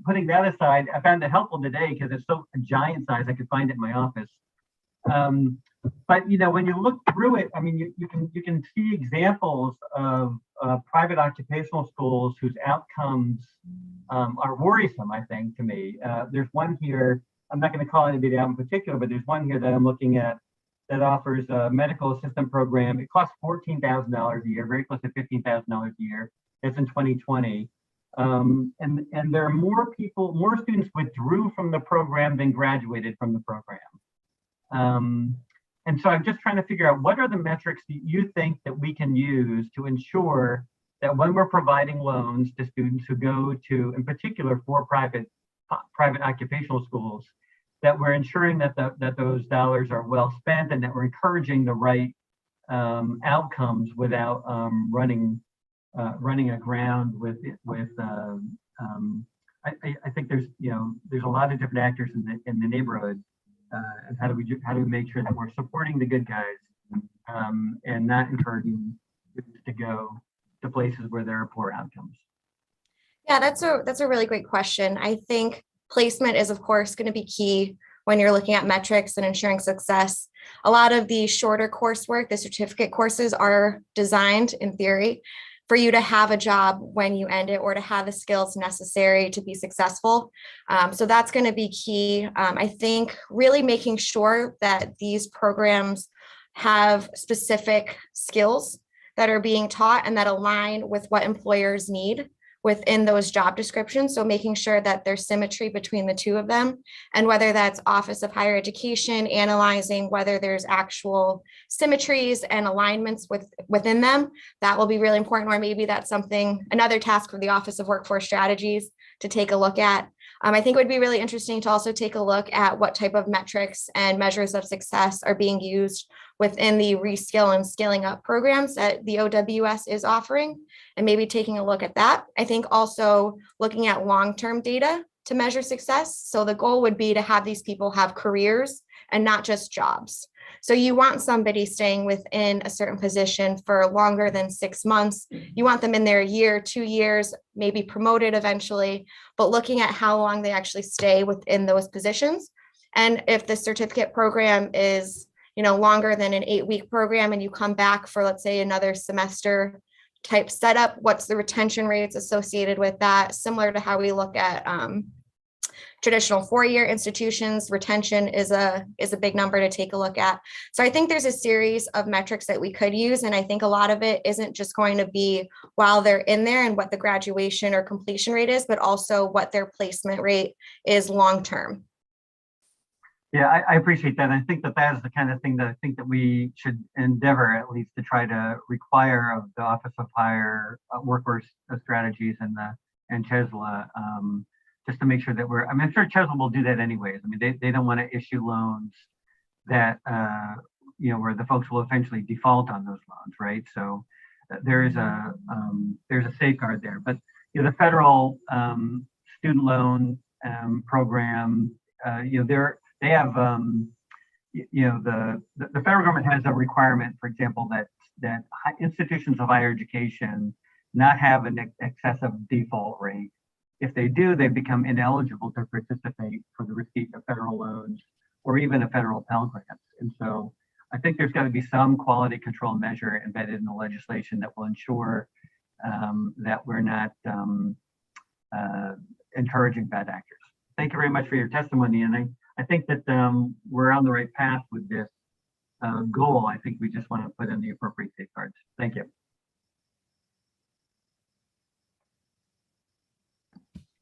putting that aside, I found it helpful today because it's so a giant size. I could find it in my office. But when you look through it, I mean, you can see examples of private occupational schools whose outcomes are worrisome, I think, to me. There's one here. I'm not going to call anybody out in particular, but there's one here that I'm looking at that offers a medical assistant program. It costs $14,000 a year, very close to $15,000 a year. It's in 2020. And there are more students withdrew from the program than graduated from the program. And so I'm just trying to figure out what are the metrics that you think that we can use to ensure that when we're providing loans to students who go to, in particular, for private occupational schools, that we're ensuring that those dollars are well spent and that we're encouraging the right outcomes without running aground with I think there's a lot of different actors in the neighborhood, and how do we make sure that we're supporting the good guys and not encouraging students to go to places where there are poor outcomes. Yeah, that's a really great question. I think placement is, of course, going to be key when you're looking at metrics and ensuring success. A lot of the shorter coursework, the certificate courses, are designed in theory for you to have a job when you end it or to have the skills necessary to be successful. So that's going to be key. I think really making sure that these programs have specific skills that are being taught and that align with what employers need within those job descriptions. So making sure that there's symmetry between the two of them, and whether that's Office of Higher Education analyzing whether there's actual symmetries and alignments within them, that will be really important. Or maybe that's another task for the Office of Workforce Strategies to take a look at. I think it would be really interesting to also take a look at what type of metrics and measures of success are being used within the reskill and scaling up programs that the OWS is offering, and maybe taking a look at that. I think also looking at long-term data to measure success. So the goal would be to have these people have careers and not just jobs. So you want somebody staying within a certain position for longer than 6 months. You want them in there a year, 2 years, maybe promoted eventually, but looking at how long they actually stay within those positions. And if the certificate program is, longer than an 8-week program and you come back for, let's say, another semester type setup, what's the retention rates associated with that? Similar to how we look at traditional 4-year institutions, retention is a big number to take a look at. So I think there's a series of metrics that we could use. And I think a lot of it isn't just going to be while they're in there and what the graduation or completion rate is, but also what their placement rate is long-term. Yeah, I appreciate that. I think that is the kind of thing that I think that we should endeavor at least to try to require of the Office of Higher Workforce Strategies and CHESLA, just to make sure that I'm sure CHESLA will do that anyways. I mean, they don't want to issue loans that, where the folks will eventually default on those loans, right? So there's a safeguard there. But the federal student loan program, they have, the federal government has a requirement, for example, that institutions of higher education not have an excessive default rate. If they do, they become ineligible to participate for the receipt of federal loans or even a federal Pell Grant. And so I think there's got to be some quality control measure embedded in the legislation that will ensure that we're not encouraging bad actors. Thank you very much for your testimony. And I think that we're on the right path with this goal. I think we just want to put in the appropriate safeguards. Thank you.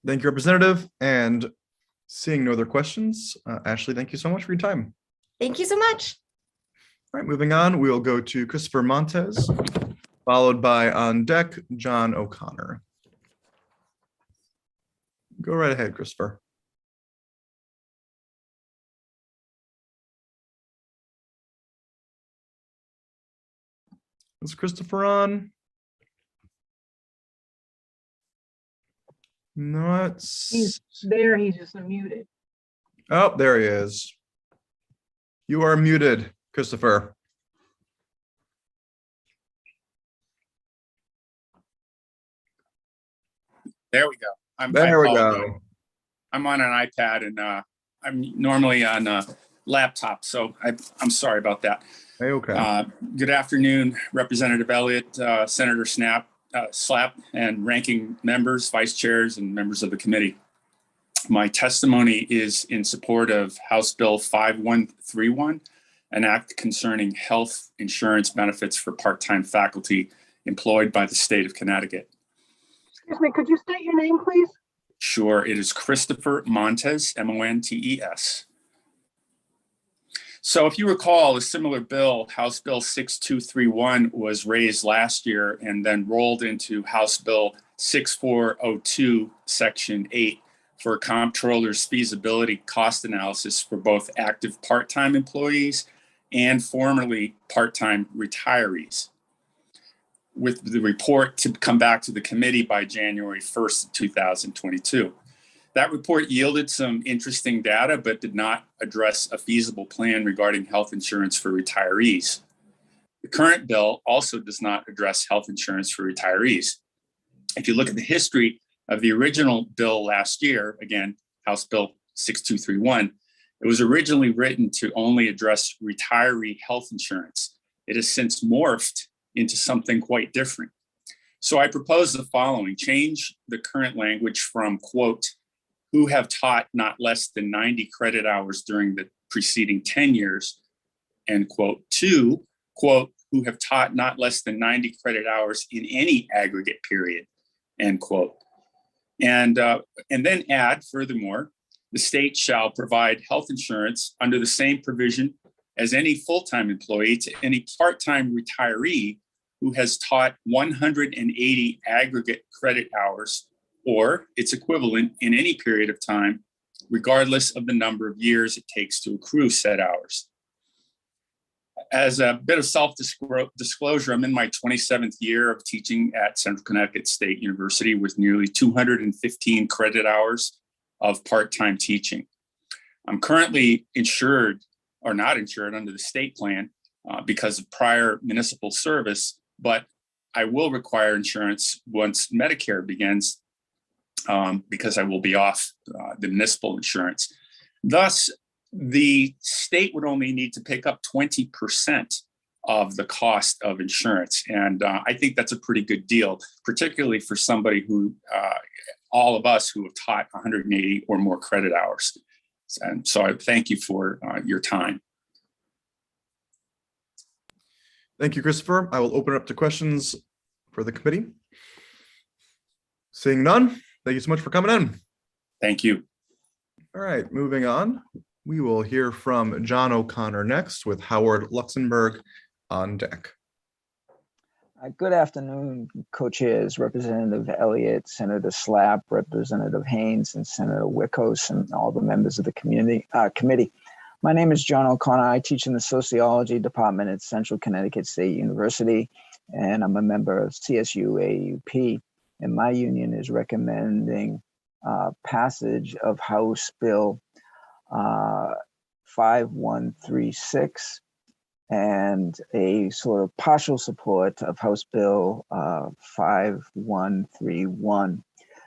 Thank you, Representative. And seeing no other questions, Ashley, thank you so much for your time. Thank you so much. All right, moving on, we'll go to Christopher Montez, followed by on deck, John O'Connor. Go right ahead, Christopher. Is Christopher on? No, He's there, he's just muted. Oh, there he is. You are muted, Christopher. There we go. I There we apologize. go. I'm on an iPad and I'm normally on a laptop, so I'm sorry about that. Hey, okay. Good afternoon, Representative Elliott, Senator Slap, and ranking members, vice chairs, and members of the committee. My testimony is in support of House Bill 5131, an act concerning health insurance benefits for part-time faculty employed by the state of Connecticut. Excuse me, could you state your name, please? Sure, it is Christopher Montez, Montes. So if you recall, a similar bill, House Bill 6231, was raised last year and then rolled into House Bill 6402, Section 8, for a comptroller's feasibility cost analysis for both active part-time employees and formerly part-time retirees, with the report to come back to the committee by January 1st, 2022. That report yielded some interesting data, but did not address a feasible plan regarding health insurance for retirees. The current bill also does not address health insurance for retirees. If you look at the history of the original bill last year, again, House Bill 6231, it was originally written to only address retiree health insurance. It has since morphed into something quite different. So I propose the following: change the current language from, quote, who have taught not less than 90 credit hours during the preceding 10 years, end quote, to, quote, who have taught not less than 90 credit hours in any aggregate period, end quote. And then add, furthermore, the state shall provide health insurance under the same provision as any full-time employee to any part-time retiree who has taught 180 aggregate credit hours or its equivalent in any period of time, regardless of the number of years it takes to accrue said hours. As a bit of self-disclosure, I'm in my 27th year of teaching at Central Connecticut State University with nearly 215 credit hours of part-time teaching. I'm currently insured or not insured under the state plan because of prior municipal service, but I will require insurance once Medicare begins because I will be off the municipal insurance. Thus, the state would only need to pick up 20% of the cost of insurance. And I think that's a pretty good deal, particularly for somebody who, all of us who have taught 180 or more credit hours. And so I thank you for your time. Thank you, Christopher. I will open it up to questions for the committee. Seeing none, thank you so much for coming in. Thank you. All right, moving on. We will hear from John O'Connor next with Howard Luxembourg on deck. Good afternoon, co-chairs, Representative Elliott, Senator Slap, Representative Haynes, and Senator Wickos, and all the members of the committee. My name is John O'Connor. I teach in the sociology department at Central Connecticut State University, and I'm a member of CSU AUP. And my union is recommending passage of House Bill 5136 and a sort of partial support of House Bill 5131.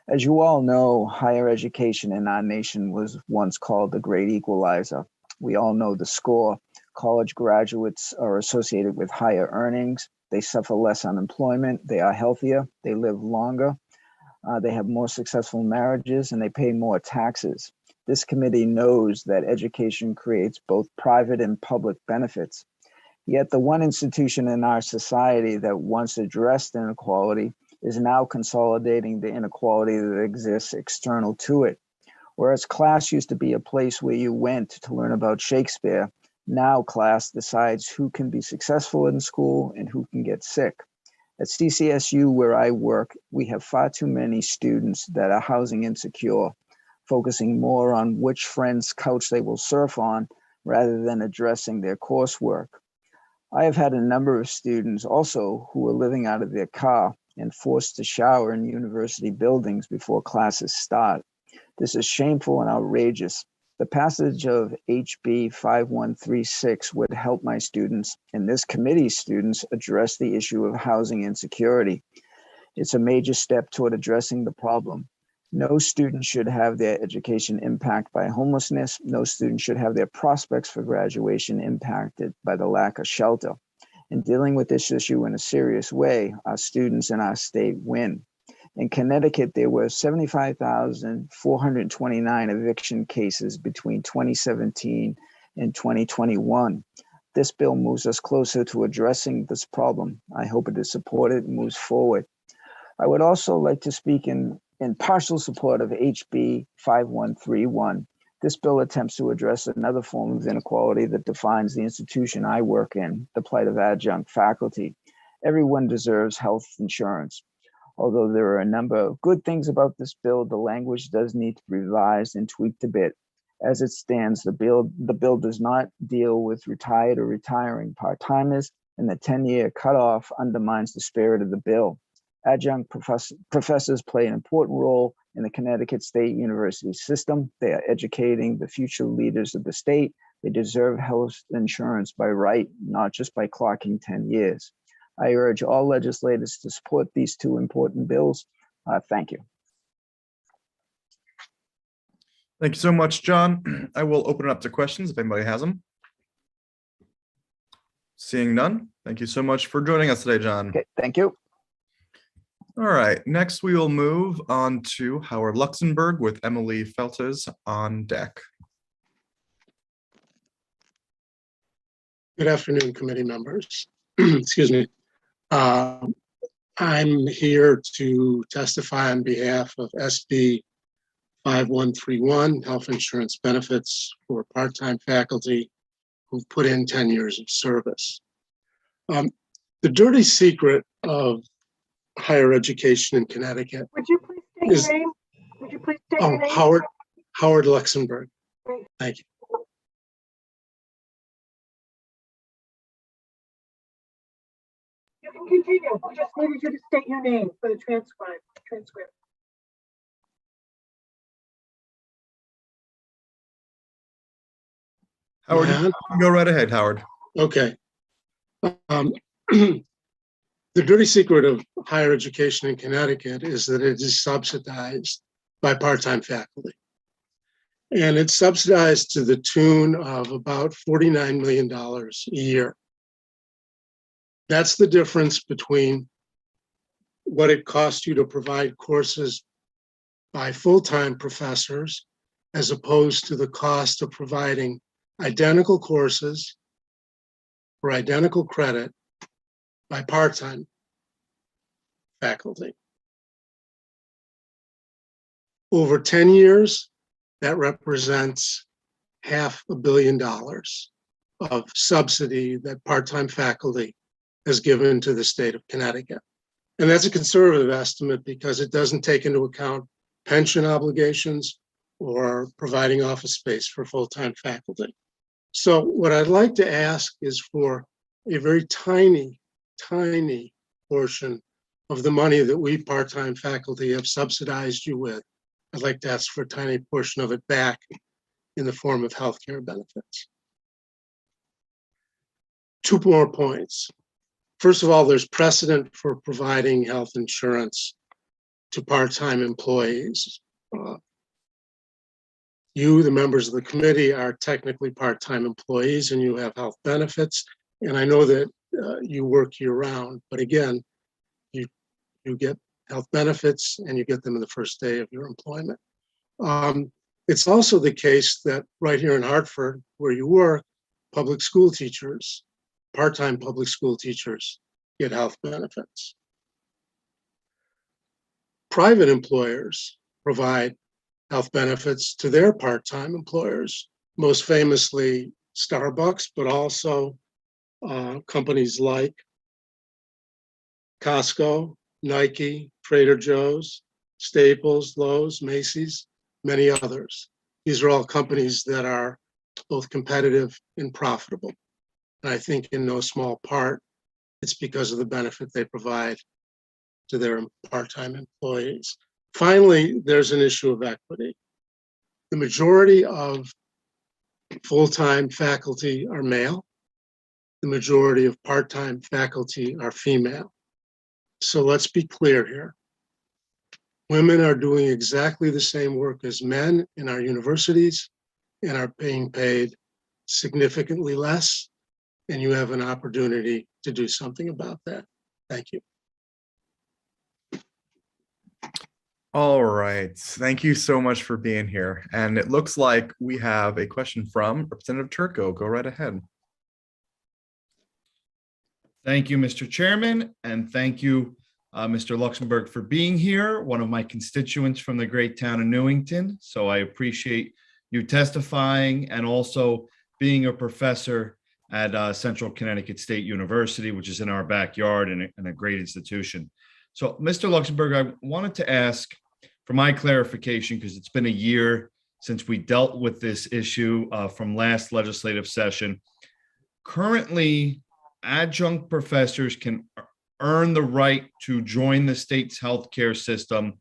As you all know, higher education in our nation was once called the great equalizer. We all know the score. College graduates are associated with higher earnings. They suffer less unemployment. They are healthier. They live longer. They have more successful marriages, and they pay more taxes. This committee knows that education creates both private and public benefits. Yet the one institution in our society that once addressed inequality is now consolidating the inequality that exists external to it. Whereas class used to be a place where you went to learn about Shakespeare, now class decides who can be successful in school and who can get sick. At CCSU, where I work, we have far too many students that are housing insecure, focusing more on which friend's couch they will surf on rather than addressing their coursework. I have had a number of students also who are living out of their car and forced to shower in university buildings before classes start. This is shameful and outrageous. The passage of HB 5136 would help my students and this committee's students address the issue of housing insecurity. It's a major step toward addressing the problem. No student should have their education impacted by homelessness. No student should have their prospects for graduation impacted by the lack of shelter. In dealing with this issue in a serious way, our students in our state win. In Connecticut, there were 75,429 eviction cases between 2017 and 2021. This bill moves us closer to addressing this problem. I hope it is supported and moves forward. I would also like to speak in partial support of HB 5131. This bill attempts to address another form of inequality that defines the institution I work in, the plight of adjunct faculty. Everyone deserves health insurance. Although there are a number of good things about this bill, the language does need to be revised and tweaked a bit. As it stands, the bill does not deal with retired or retiring part-timers, and the 10-year cutoff undermines the spirit of the bill. Adjunct professors play an important role in the Connecticut State University system. They are educating the future leaders of the state. They deserve health insurance by right, not just by clocking 10 years. I urge all legislators to support these two important bills. Thank you. Thank you so much, John. I will open it up to questions if anybody has them. Seeing none, thank you so much for joining us today, John. Okay, thank you. All right, next we will move on to Howard Luxembourg with Emily Feltes on deck. Good afternoon, committee members. Excuse me. I'm here to testify on behalf of SB 5131, health insurance benefits for part-time faculty who've put in 10 years of service. The dirty secret of higher education in Connecticut. Would you please state your name? Would you please state your name? Howard Luxembourg. Great. Thank you. You can continue. We just needed you to state your name for the transcript. Howard, go right ahead, Howard. Okay. The dirty secret of higher education in Connecticut is that it is subsidized by part-time faculty. And it's subsidized to the tune of about $49 million a year. That's the difference between what it costs you to provide courses by full-time professors as opposed to the cost of providing identical courses for identical credit by part-time faculty. Over 10 years, that represents $500 million of subsidy that part-time faculty has given to the state of Connecticut. And that's a conservative estimate because it doesn't take into account pension obligations or providing office space for full-time faculty. So what I'd like to ask is for a very tiny portion of the money that we part-time faculty have subsidized you with. I'd like to ask for a tiny portion of it back in the form of healthcare benefits. 2 more points. First of all, there's precedent for providing health insurance to part-time employees. You, the members of the committee, are technically part-time employees and you have health benefits. And I know that you work year-round, but again, you get health benefits and you get them in the first day of your employment. It's also the case that right here in Hartford, where you work, public school teachers, part-time public school teachers get health benefits. Private employers provide health benefits to their part-time employers, most famously Starbucks, but also companies like Costco, Nike, Trader Joe's, Staples, Lowe's, Macy's, many others. These are all companies that are both competitive and profitable. And I think in no small part, it's because of the benefit they provide to their part-time employees. Finally, there's an issue of equity. The majority of full-time faculty are male. The majority of part-time faculty are female. So let's be clear here. Women are doing exactly the same work as men in our universities and are being paid significantly less. And you have an opportunity to do something about that. Thank you. All right. Thank you so much for being here. And it looks like we have a question from Representative Turco. Go right ahead. Thank you, Mr. Chairman, and thank you, Mr. Luxembourg, for being here, one of my constituents from the great town of Newington. So I appreciate you testifying and also being a professor at Central Connecticut State University, which is in our backyard and a great institution. So, Mr. Luxembourg, I wanted to ask for my clarification, because it's been a year since we dealt with this issue from last legislative session. Currently, adjunct professors can earn the right to join the state's healthcare system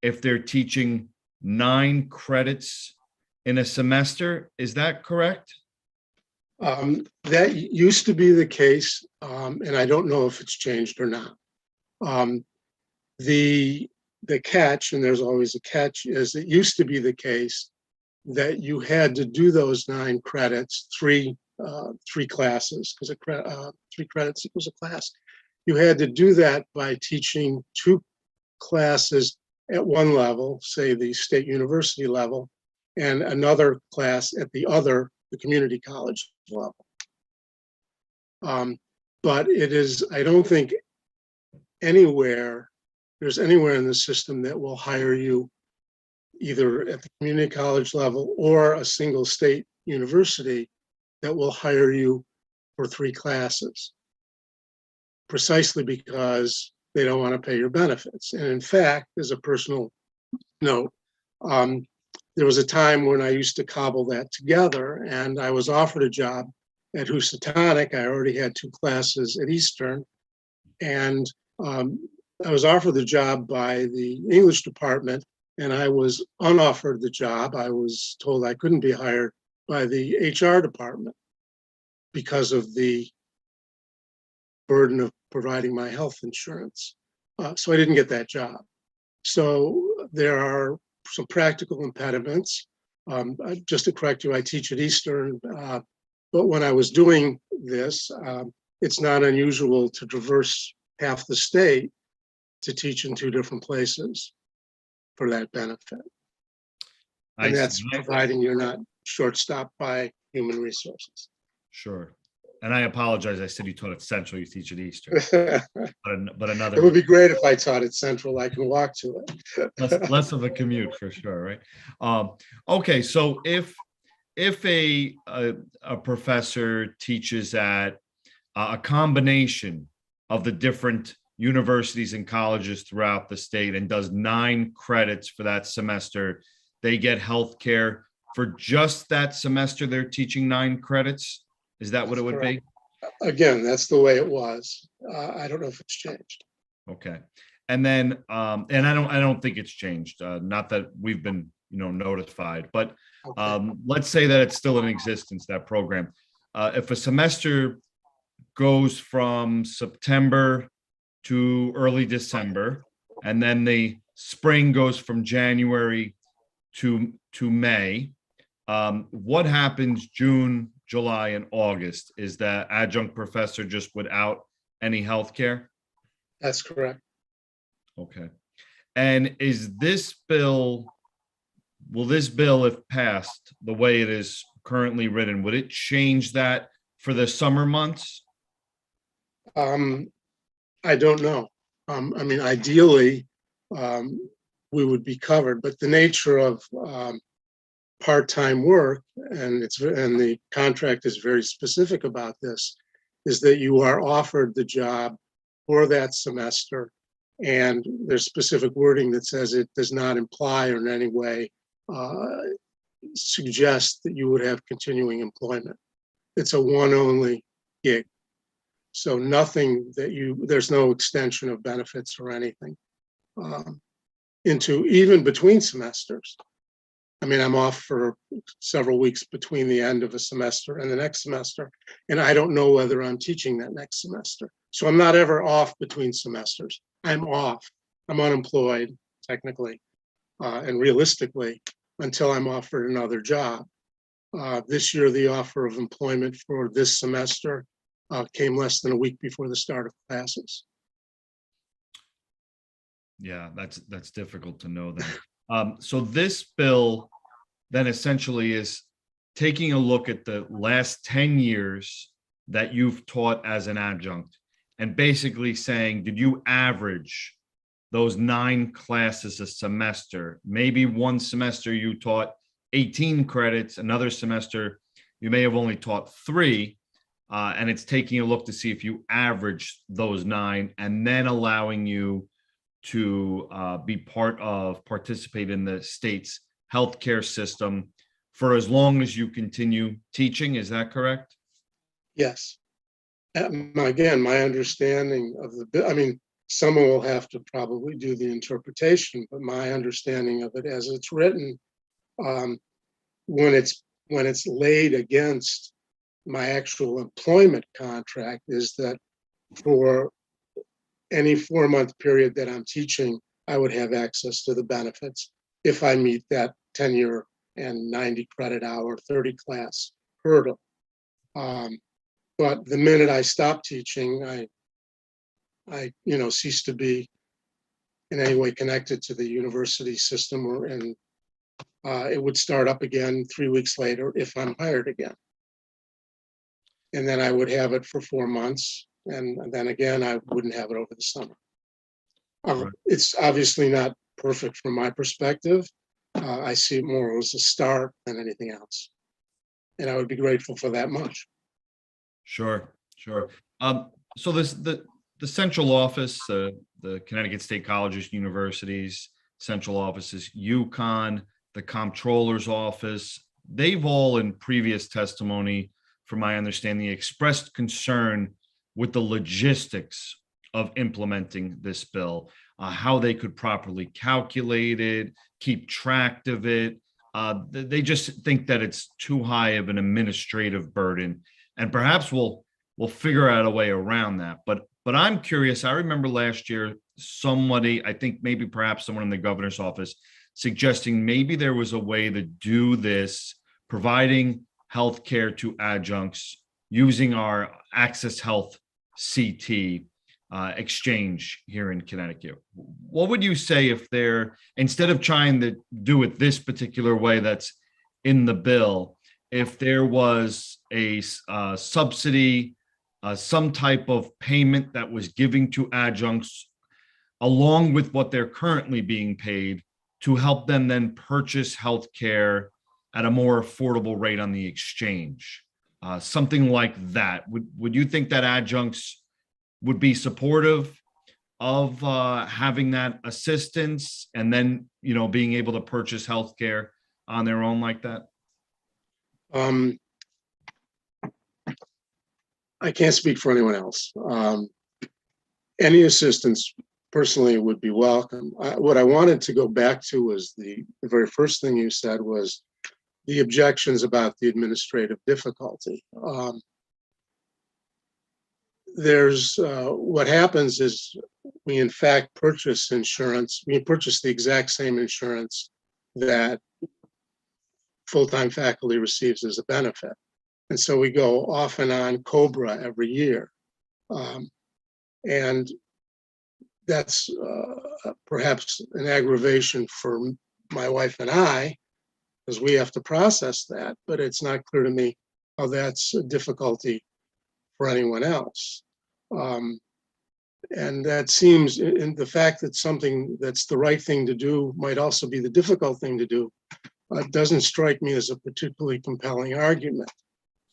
if they're teaching 9 credits in a semester. Is that correct? That used to be the case, and I don't know if it's changed or not. The catch, and there's always a catch, is it used to be the case that you had to do those 9 credits, three classes, because 3 credits equals a class. You had to do that by teaching 2 classes at one level, say the state university level, and another class at the community college level. But it is, I don't think there's anywhere in the system that will hire you either at the community college level or a single state university that will hire you for 3 classes, precisely because they don't want to pay your benefits. And in fact, as a personal note, there was a time when I used to cobble that together, and I was offered a job at Housatonic. I already had 2 classes at Eastern, and I was offered the job by the English department, and I was unoffered the job. I was told I couldn't be hired by the HR department because of the burden of providing my health insurance. So I didn't get that job. So there are some practical impediments. Just to correct you, I teach at Eastern, but when I was doing this, it's not unusual to traverse half the state to teach in 2 different places for that benefit. And that's providing you're not short-stopped by human resources. Sure. And I apologize. I said you taught at Central, you teach at Eastern. but another. It would be great if I taught at Central. I can walk to it. less of a commute for sure, right? Okay, so if a professor teaches at a combination of the different universities and colleges throughout the state and does 9 credits for that semester, they get health care for just that semester they're teaching 9 credits? Is that what it would be? Again, that's the way it was. I don't know if it's changed. Okay. And then, and I don't think it's changed. Not that we've been, notified, but let's say that it's still in existence, that program. If a semester goes from September to early December, and then the spring goes from January to May, what happens June, July, and August? Is that adjunct professor just without any health care? That's correct. Okay. And is this bill will this bill, if passed the way it is currently written, would it change that for the summer months? I don't know. I mean, ideally, we would be covered, but the nature of part-time work, and the contract is very specific about this, is that you are offered the job for that semester, and there's specific wording that says it does not imply or in any way suggest that you would have continuing employment. It's a one-only gig. So nothing there's no extension of benefits or anything into even between semesters. I mean, I'm off for several weeks between the end of a semester and the next semester, and I don't know whether I'm teaching that next semester. So I'm not ever off between semesters. I'm off. I'm unemployed, technically, and realistically, until I'm offered another job. This year, the offer of employment for this semester came less than a week before the start of classes. Yeah, that's difficult to know then. So this bill then essentially is taking a look at the last 10 years that you've taught as an adjunct and basically saying, did you average those 9 classes a semester? Maybe one semester you taught 18 credits, another semester you may have only taught 3, and it's taking a look to see if you average those 9 and then allowing you to participate in the state's healthcare system for as long as you continue teaching. Is that correct? Yes. Again, my understanding of the bill, I mean, someone will have to probably do the interpretation, but my understanding of it as it's written, when it's laid against my actual employment contract, is that for any 4-month period that I'm teaching, I would have access to the benefits if I meet that 10-year and 90 credit hour, 30 class hurdle. But the minute I stop teaching, I cease to be in any way connected to the university system, and it would start up again 3 weeks later if I'm hired again. And then I would have it for 4 months. And then again, I wouldn't have it over the summer. It's obviously not perfect from my perspective. I see it more as a start than anything else. And I would be grateful for that much. Sure. So the central office, the Connecticut State Colleges, Universities, central offices, Uconn, the comptroller's office, they've all in previous testimony, from my understanding, expressed concern with the logistics of implementing this bill, how they could properly calculate it, keep track of it. They just think that it's too high of an administrative burden, and perhaps we'll figure out a way around that. But I'm curious. I remember last year somebody, I think maybe perhaps someone in the governor's office, suggesting maybe there was a way to do this, providing healthcare to adjuncts using our Access Health CT exchange here in Connecticut. What would you say if they're, instead of trying to do it this particular way that's in the bill, if there was a subsidy, some type of payment that was giving to adjuncts along with what they're currently being paid to help them then purchase healthcare at a more affordable rate on the exchange? Something like that. Would you think that adjuncts would be supportive of having that assistance and then, being able to purchase healthcare on their own like that? I can't speak for anyone else. Any assistance personally would be welcome. What I wanted to go back to was the very first thing you said was the objections about the administrative difficulty. What happens is we in fact purchase insurance. We purchase the exact same insurance that full-time faculty receives as a benefit. And so we go off and on COBRA every year. And that's perhaps an aggravation for my wife and I, because we have to process that, but it's not clear to me how that's a difficulty for anyone else. And that seems, in the fact that something that's the right thing to do might also be the difficult thing to do, doesn't strike me as a particularly compelling argument.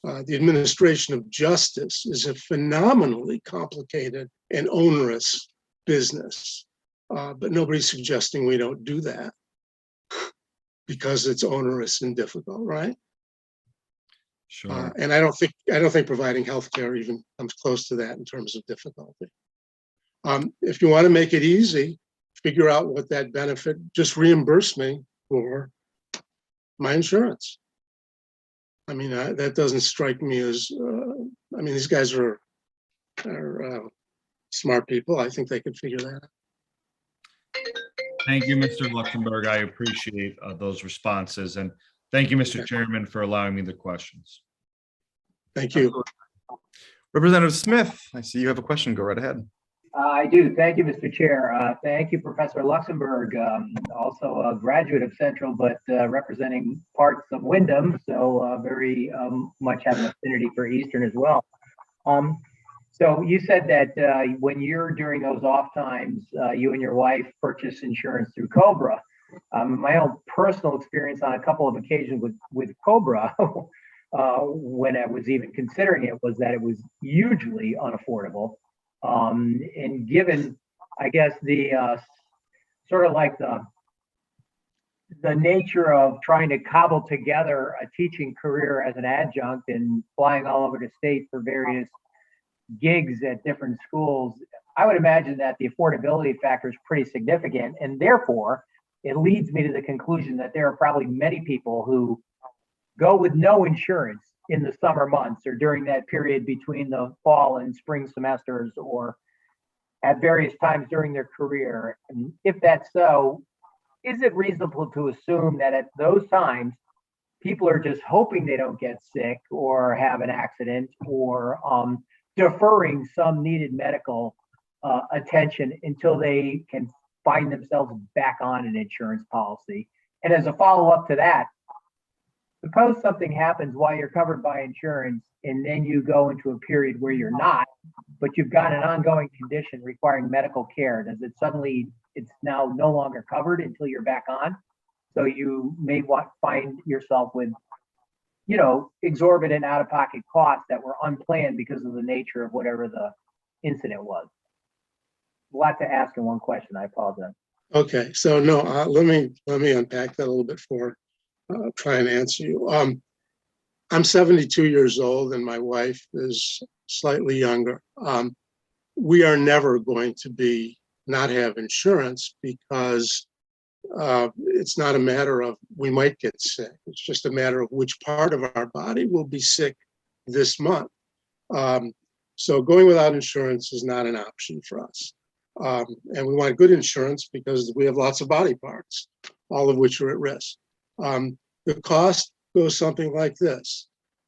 The administration of justice is a phenomenally complicated and onerous business, but nobody's suggesting we don't do that because it's onerous and difficult, right? Sure. And I don't think providing healthcare even comes close to that in terms of difficulty. If you want to make it easy, figure out what that benefit, just reimburse me for my insurance. I mean, that doesn't strike me as, I mean, these guys are smart people. I think they could figure that out. Thank you, Mr. Luxembourg. I appreciate those responses. And thank you, Mr. Chairman, for allowing me the questions. Thank you. Representative Smith, I see you have a question. Go right ahead. I do. Thank you, Mr. Chair. Thank you, Professor Luxembourg, also a graduate of Central, but representing parts of Wyndham, so very much have an affinity for Eastern as well. So you said that when you're during those off times, you and your wife purchase insurance through Cobra. My own personal experience on a couple of occasions with Cobra, when I was even considering it, was that it was hugely unaffordable. And given, I guess, the sort of like the nature of trying to cobble together a teaching career as an adjunct and flying all over the state for various gigs at different schools, I would imagine that the affordability factor is pretty significant. And therefore, it leads me to the conclusion that there are probably many people who go with no insurance in the summer months or during that period between the fall and spring semesters or at various times during their career. And if that's so, is it reasonable to assume that at those times, people are just hoping they don't get sick or have an accident or deferring some needed medical attention until they can find themselves back on an insurance policy? And as a follow-up to that, suppose something happens while you're covered by insurance and then you go into a period where you're not, but you've got an ongoing condition requiring medical care. Does it suddenly, it's now no longer covered until you're back on? So you may find yourself with, you know, exorbitant out-of-pocket costs that were unplanned because of the nature of whatever the incident was. A lot to ask in one question. I apologize. Okay, so no, let me unpack that a little bit for try and answer you. I'm 72 years old and my wife is slightly younger. We are never going to not have insurance because it's not a matter of we might get sick. It's just a matter of which part of our body will be sick this month. So going without insurance is not an option for us. And we want good insurance because we have lots of body parts, all of which are at risk. The cost goes something like this.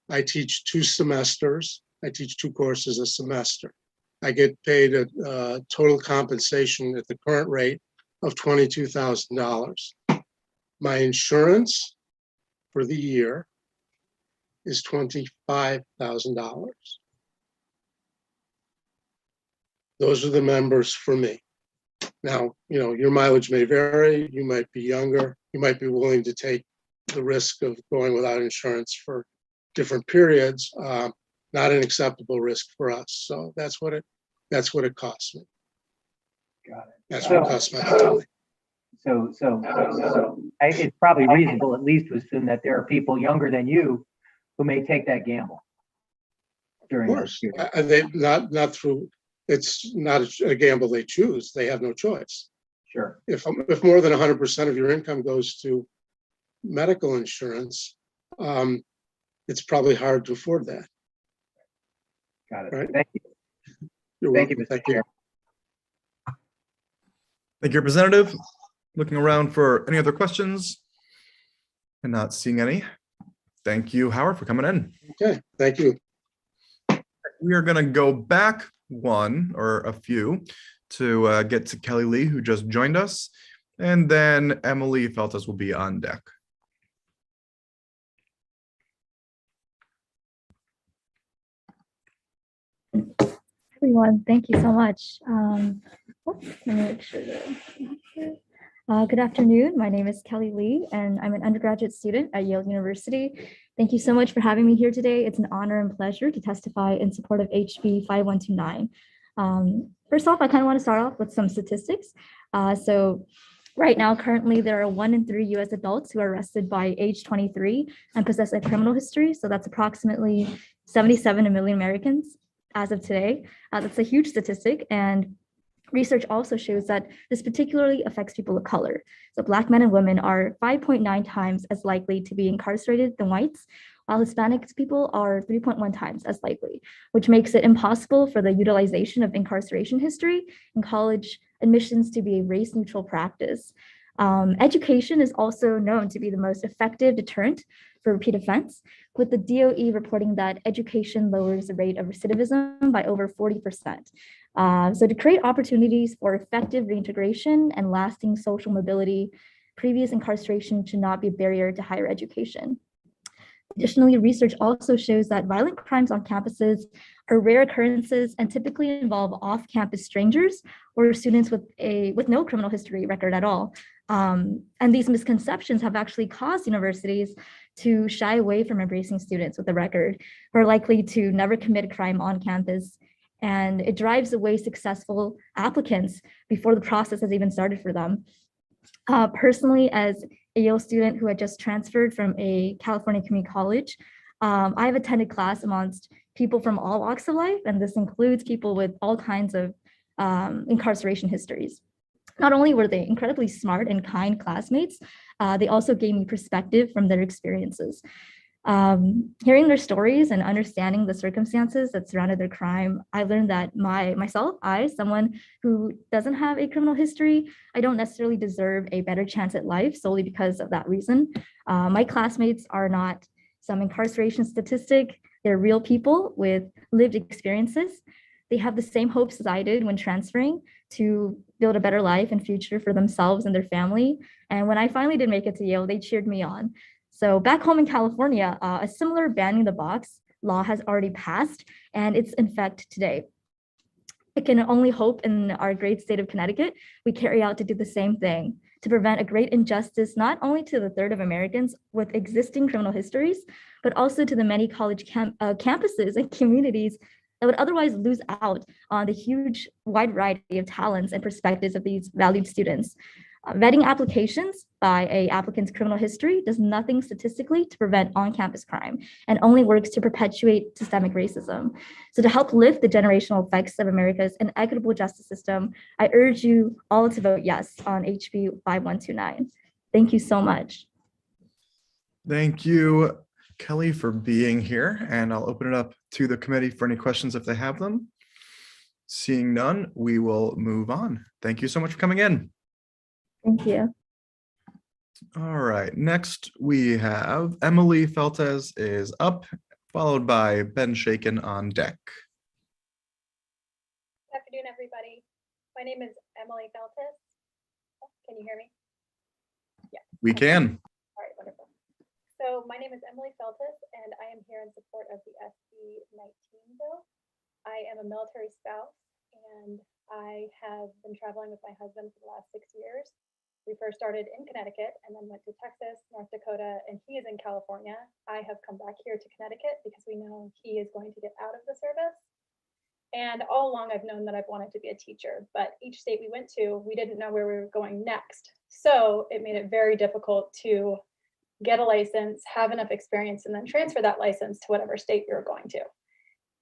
I teach 2 semesters. I teach 2 courses a semester. I get paid a total compensation at the current rate of $22,000. My insurance for the year is $25,000. Those are the members for me. Now, you know, your mileage may vary. You might be younger. You might be willing to take the risk of going without insurance for different periods. Not an acceptable risk for us. So that's what it costs me. Got it. That's what it costs my family. So it's probably reasonable at least to assume that there are people younger than you who may take that gamble. Of course, they not through. It's not a gamble they choose. They have no choice. Sure. If more than 100% of your income goes to medical insurance, it's probably hard to afford that. Got it. Right? Thank you. You're Thank welcome. you, Mr. Chair. Thank you, Representative. Looking around for any other questions and not seeing any. Thank you, Howard, for coming in. Okay, thank you. We are going to go back one or a few to get to Kelly Lee, who just joined us, and then Emily Feltes will be on deck. everyone. Thank you so much. Let me make sure good afternoon. My name is Kelly Lee, and I'm an undergraduate student at Yale University. Thank you so much for having me here today. It's an honor and pleasure to testify in support of HB 5129. First off, I kind of want to start off with some statistics. So right now, currently, there are 1 in 3 US adults who are arrested by age 23 and possess a criminal history. So that's approximately 77 million Americans as of today. That's a huge statistic, and research also shows that this particularly affects people of color. So Black men and women are 5.9 times as likely to be incarcerated than whites, while Hispanic people are 3.1 times as likely, which makes it impossible for the utilization of incarceration history in college admissions to be a race-neutral practice. Education is also known to be the most effective deterrent for repeat offense, with the DOE reporting that education lowers the rate of recidivism by over 40%. So to create opportunities for effective reintegration and lasting social mobility, previous incarceration should not be a barrier to higher education. Additionally, research also shows that violent crimes on campuses are rare occurrences and typically involve off-campus strangers or students with no criminal history record at all. And these misconceptions have actually caused universities to shy away from embracing students with a record who are likely to never commit a crime on campus. And it drives away successful applicants before the process has even started for them. Personally, as a Yale student who had just transferred from a California community college, I've attended class amongst people from all walks of life, and this includes people with all kinds of incarceration histories. Not only were they incredibly smart and kind classmates, they also gave me perspective from their experiences. Hearing their stories and understanding the circumstances that surrounded their crime, I learned that someone who doesn't have a criminal history, I don't necessarily deserve a better chance at life solely because of that reason. My classmates are not some incarceration statistic. They're real people with lived experiences. They have the same hopes as I did when transferring to build a better life and future for themselves and their family. And when I finally did make it to Yale, they cheered me on. So back home in California, a similar banning the box law has already passed, and it's in effect today. I can only hope in our great state of Connecticut, we carry out to do the same thing, to prevent a great injustice, not only to the third of Americans with existing criminal histories, but also to the many college campuses and communities that would otherwise lose out on the huge wide variety of talents and perspectives of these valued students. Vetting applications by an applicant's criminal history does nothing statistically to prevent on-campus crime and only works to perpetuate systemic racism. So to help lift the generational effects of America's inequitable justice system, I urge you all to vote yes on HB 5129. Thank you so much. Thank you, Kelly, for being here, and I'll open it up to the committee for any questions if they have them. Seeing none, we will move on. Thank you so much for coming in. Thank you. All right, next we have Emily Feltes is up, followed by Ben Shaken on deck. Good afternoon, everybody. My name is Emily Feltes. Can you hear me? Yeah. We can. All right, wonderful. So my name is Emily Feltes, and I am here in support of the SB 19 bill. I am a military spouse, and I have been traveling with my husband for the last 6 years. We first started in Connecticut and then went to Texas, North Dakota, and he is in California. I have come back here to Connecticut because we know he is going to get out of the service. And all along I've known that I've wanted to be a teacher, but each state we went to, we didn't know where we were going next. So it made it very difficult to get a license, have enough experience, and then transfer that license to whatever state you're going to.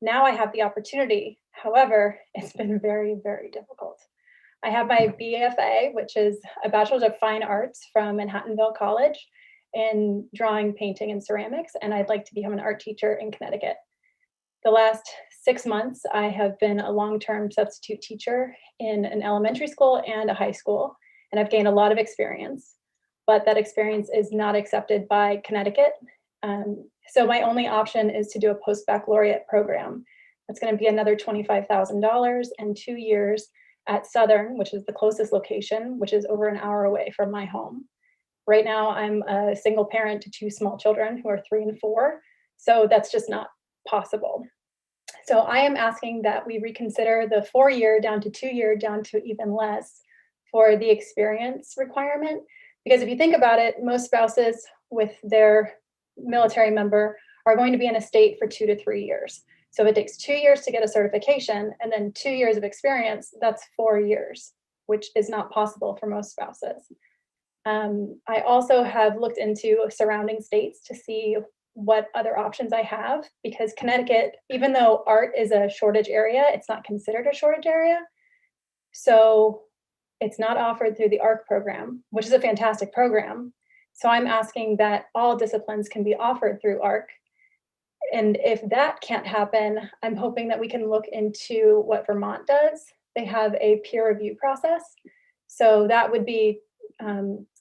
Now I have the opportunity. However, it's been very, very difficult. I have my BFA, which is a Bachelor's of Fine Arts from Manhattanville College in drawing, painting, and ceramics, and I'd like to become an art teacher in Connecticut. The last 6 months, I have been a long-term substitute teacher in an elementary school and a high school, and I've gained a lot of experience, but that experience is not accepted by Connecticut. So my only option is to do a post-baccalaureate program. That's going to be another $25,000 and 2 years at Southern, which is the closest location, which is over an hour away from my home. Right now, I'm a single parent to 2 small children who are 3 and 4, so that's just not possible. So I am asking that we reconsider the 4-year down to 2-year down to even less for the experience requirement. Because if you think about it, most spouses with their military member are going to be in a state for 2 to 3 years. So if it takes 2 years to get a certification and then 2 years of experience, that's 4 years, which is not possible for most spouses. I also have looked into surrounding states to see what other options I have, because Connecticut, even though art is a shortage area, it's not considered a shortage area. So it's not offered through the ARC program, which is a fantastic program. So I'm asking that all disciplines can be offered through ARC. And if that can't happen, I'm hoping that we can look into what Vermont does. They have a peer review process. So that would be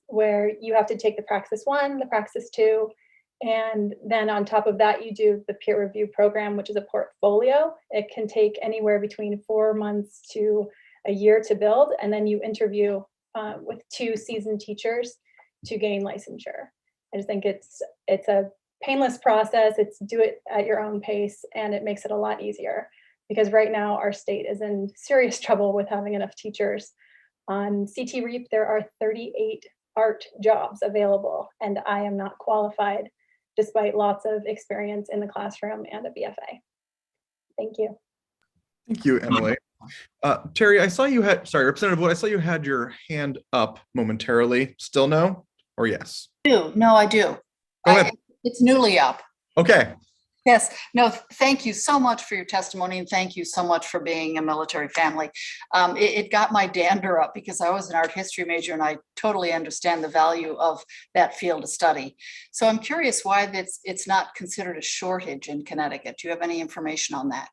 where you have to take the Praxis 1, the Praxis 2, and then on top of that, you do the peer review program, which is a portfolio. It can take anywhere between 4 months to a year to build, and then you interview with 2 seasoned teachers to gain licensure. I just think it's a painless process. It's do it at your own pace, and it makes it a lot easier, because right now our state is in serious trouble with having enough teachers. On CT REAP, there are 38 art jobs available, and I am not qualified despite lots of experience in the classroom and a BFA. Thank you. Thank you, Emily. Terry, I saw you had, sorry, Representative Wood, I saw you had your hand up momentarily. Still no, or yes? No, I do. Go ahead. It's newly up. Okay. Yes, no, thank you so much for your testimony, and thank you so much for being a military family. It got my dander up because I was an art history major and I totally understand the value of that field of study. So I'm curious why it's not considered a shortage in Connecticut. Do you have any information on that?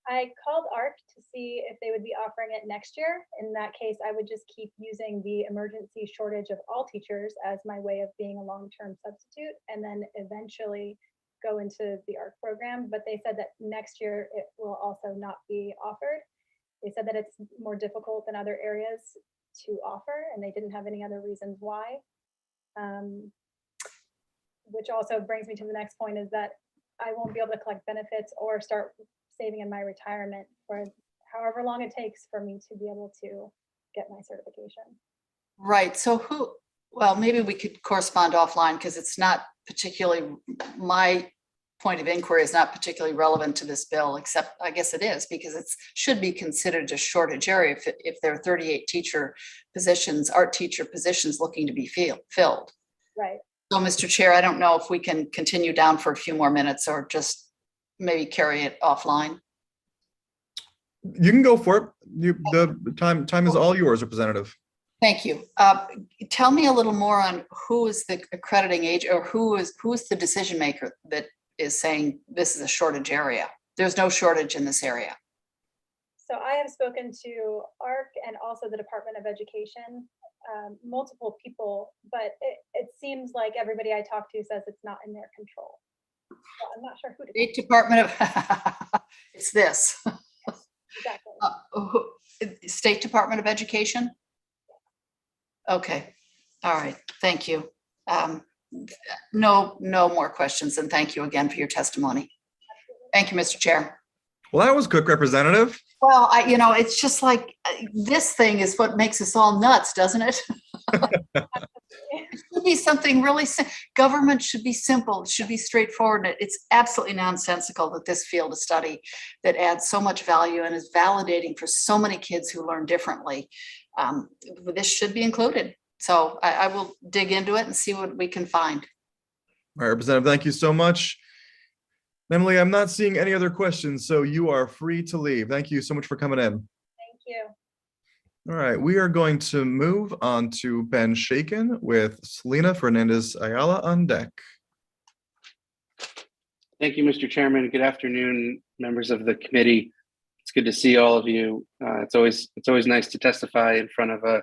I called ARC to see if they would be offering it next year. In that case, I would just keep using the emergency shortage of all teachers as my way of being a long-term substitute, and then eventually go into the ARC program. But they said that next year it will also not be offered. They said that it's more difficult than other areas to offer, and they didn't have any other reasons why. Which also brings me to the next point, is that I won't be able to collect benefits or start saving in my retirement for however long it takes for me to be able to get my certification. Right, so well, maybe we could correspond offline, because it's not particularly, my point of inquiry is not particularly relevant to this bill, except I guess it is, because it should be considered a shortage area if there are 38 teacher positions, art teacher positions looking to be filled. Right. So, Mr. Chair, I don't know if we can continue down for a few more minutes or just maybe carry it offline. You can go for it. The time is all yours, Representative. Thank you. Tell me a little more on who is the accrediting agent, or who is the decision maker that is saying this is a shortage area. There's no shortage in this area. So I have spoken to ARC and also the Department of Education, multiple people, but it seems like everybody I talk to says it's not in their control. So I'm not sure who to State Department of, it's this. Exactly. State Department of Education? Okay, all right, thank you. No more questions, and thank you again for your testimony. Thank you, Mr. Chair. Well, that was quick, Representative. Well, it's just like, this thing is what makes us all nuts, doesn't it? It should be something really government should be simple. It should be straightforward. It's absolutely nonsensical that this field of study that adds so much value and is validating for so many kids who learn differently. This should be included. So I will dig into it and see what we can find. All right, Representative, thank you so much. Emily, I'm not seeing any other questions, so you are free to leave. Thank you so much for coming in. Thank you. All right, we are going to move on to Ben Shaken with Selena Fernandez Ayala on deck. Thank you, Mr. Chairman. Good afternoon, members of the committee. It's good to see all of you. It's always nice to testify in front of a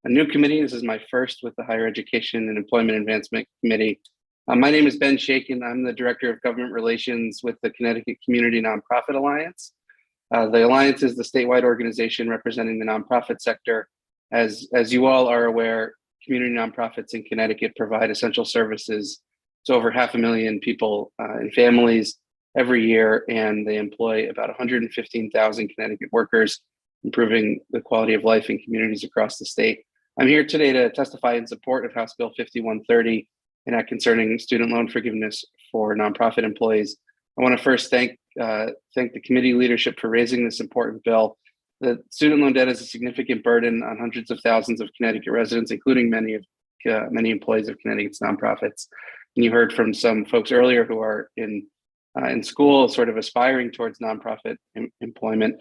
new committee. This is my first with the Higher Education and Employment Advancement Committee. My name is Ben Shaken. I'm the Director of Government Relations with the Connecticut Community Nonprofit Alliance. The Alliance is the statewide organization representing the nonprofit sector. As you all are aware, community nonprofits in Connecticut provide essential services to over 500,000 people and families every year, and they employ about 115,000 Connecticut workers, improving the quality of life in communities across the state. I'm here today to testify in support of House Bill 5130, an act concerning student loan forgiveness for nonprofit employees. I want to first thank the committee leadership for raising this important bill. The student loan debt is a significant burden on hundreds of thousands of Connecticut residents, including many employees of Connecticut's nonprofits. And you heard from some folks earlier who are in school, sort of aspiring towards nonprofit employment.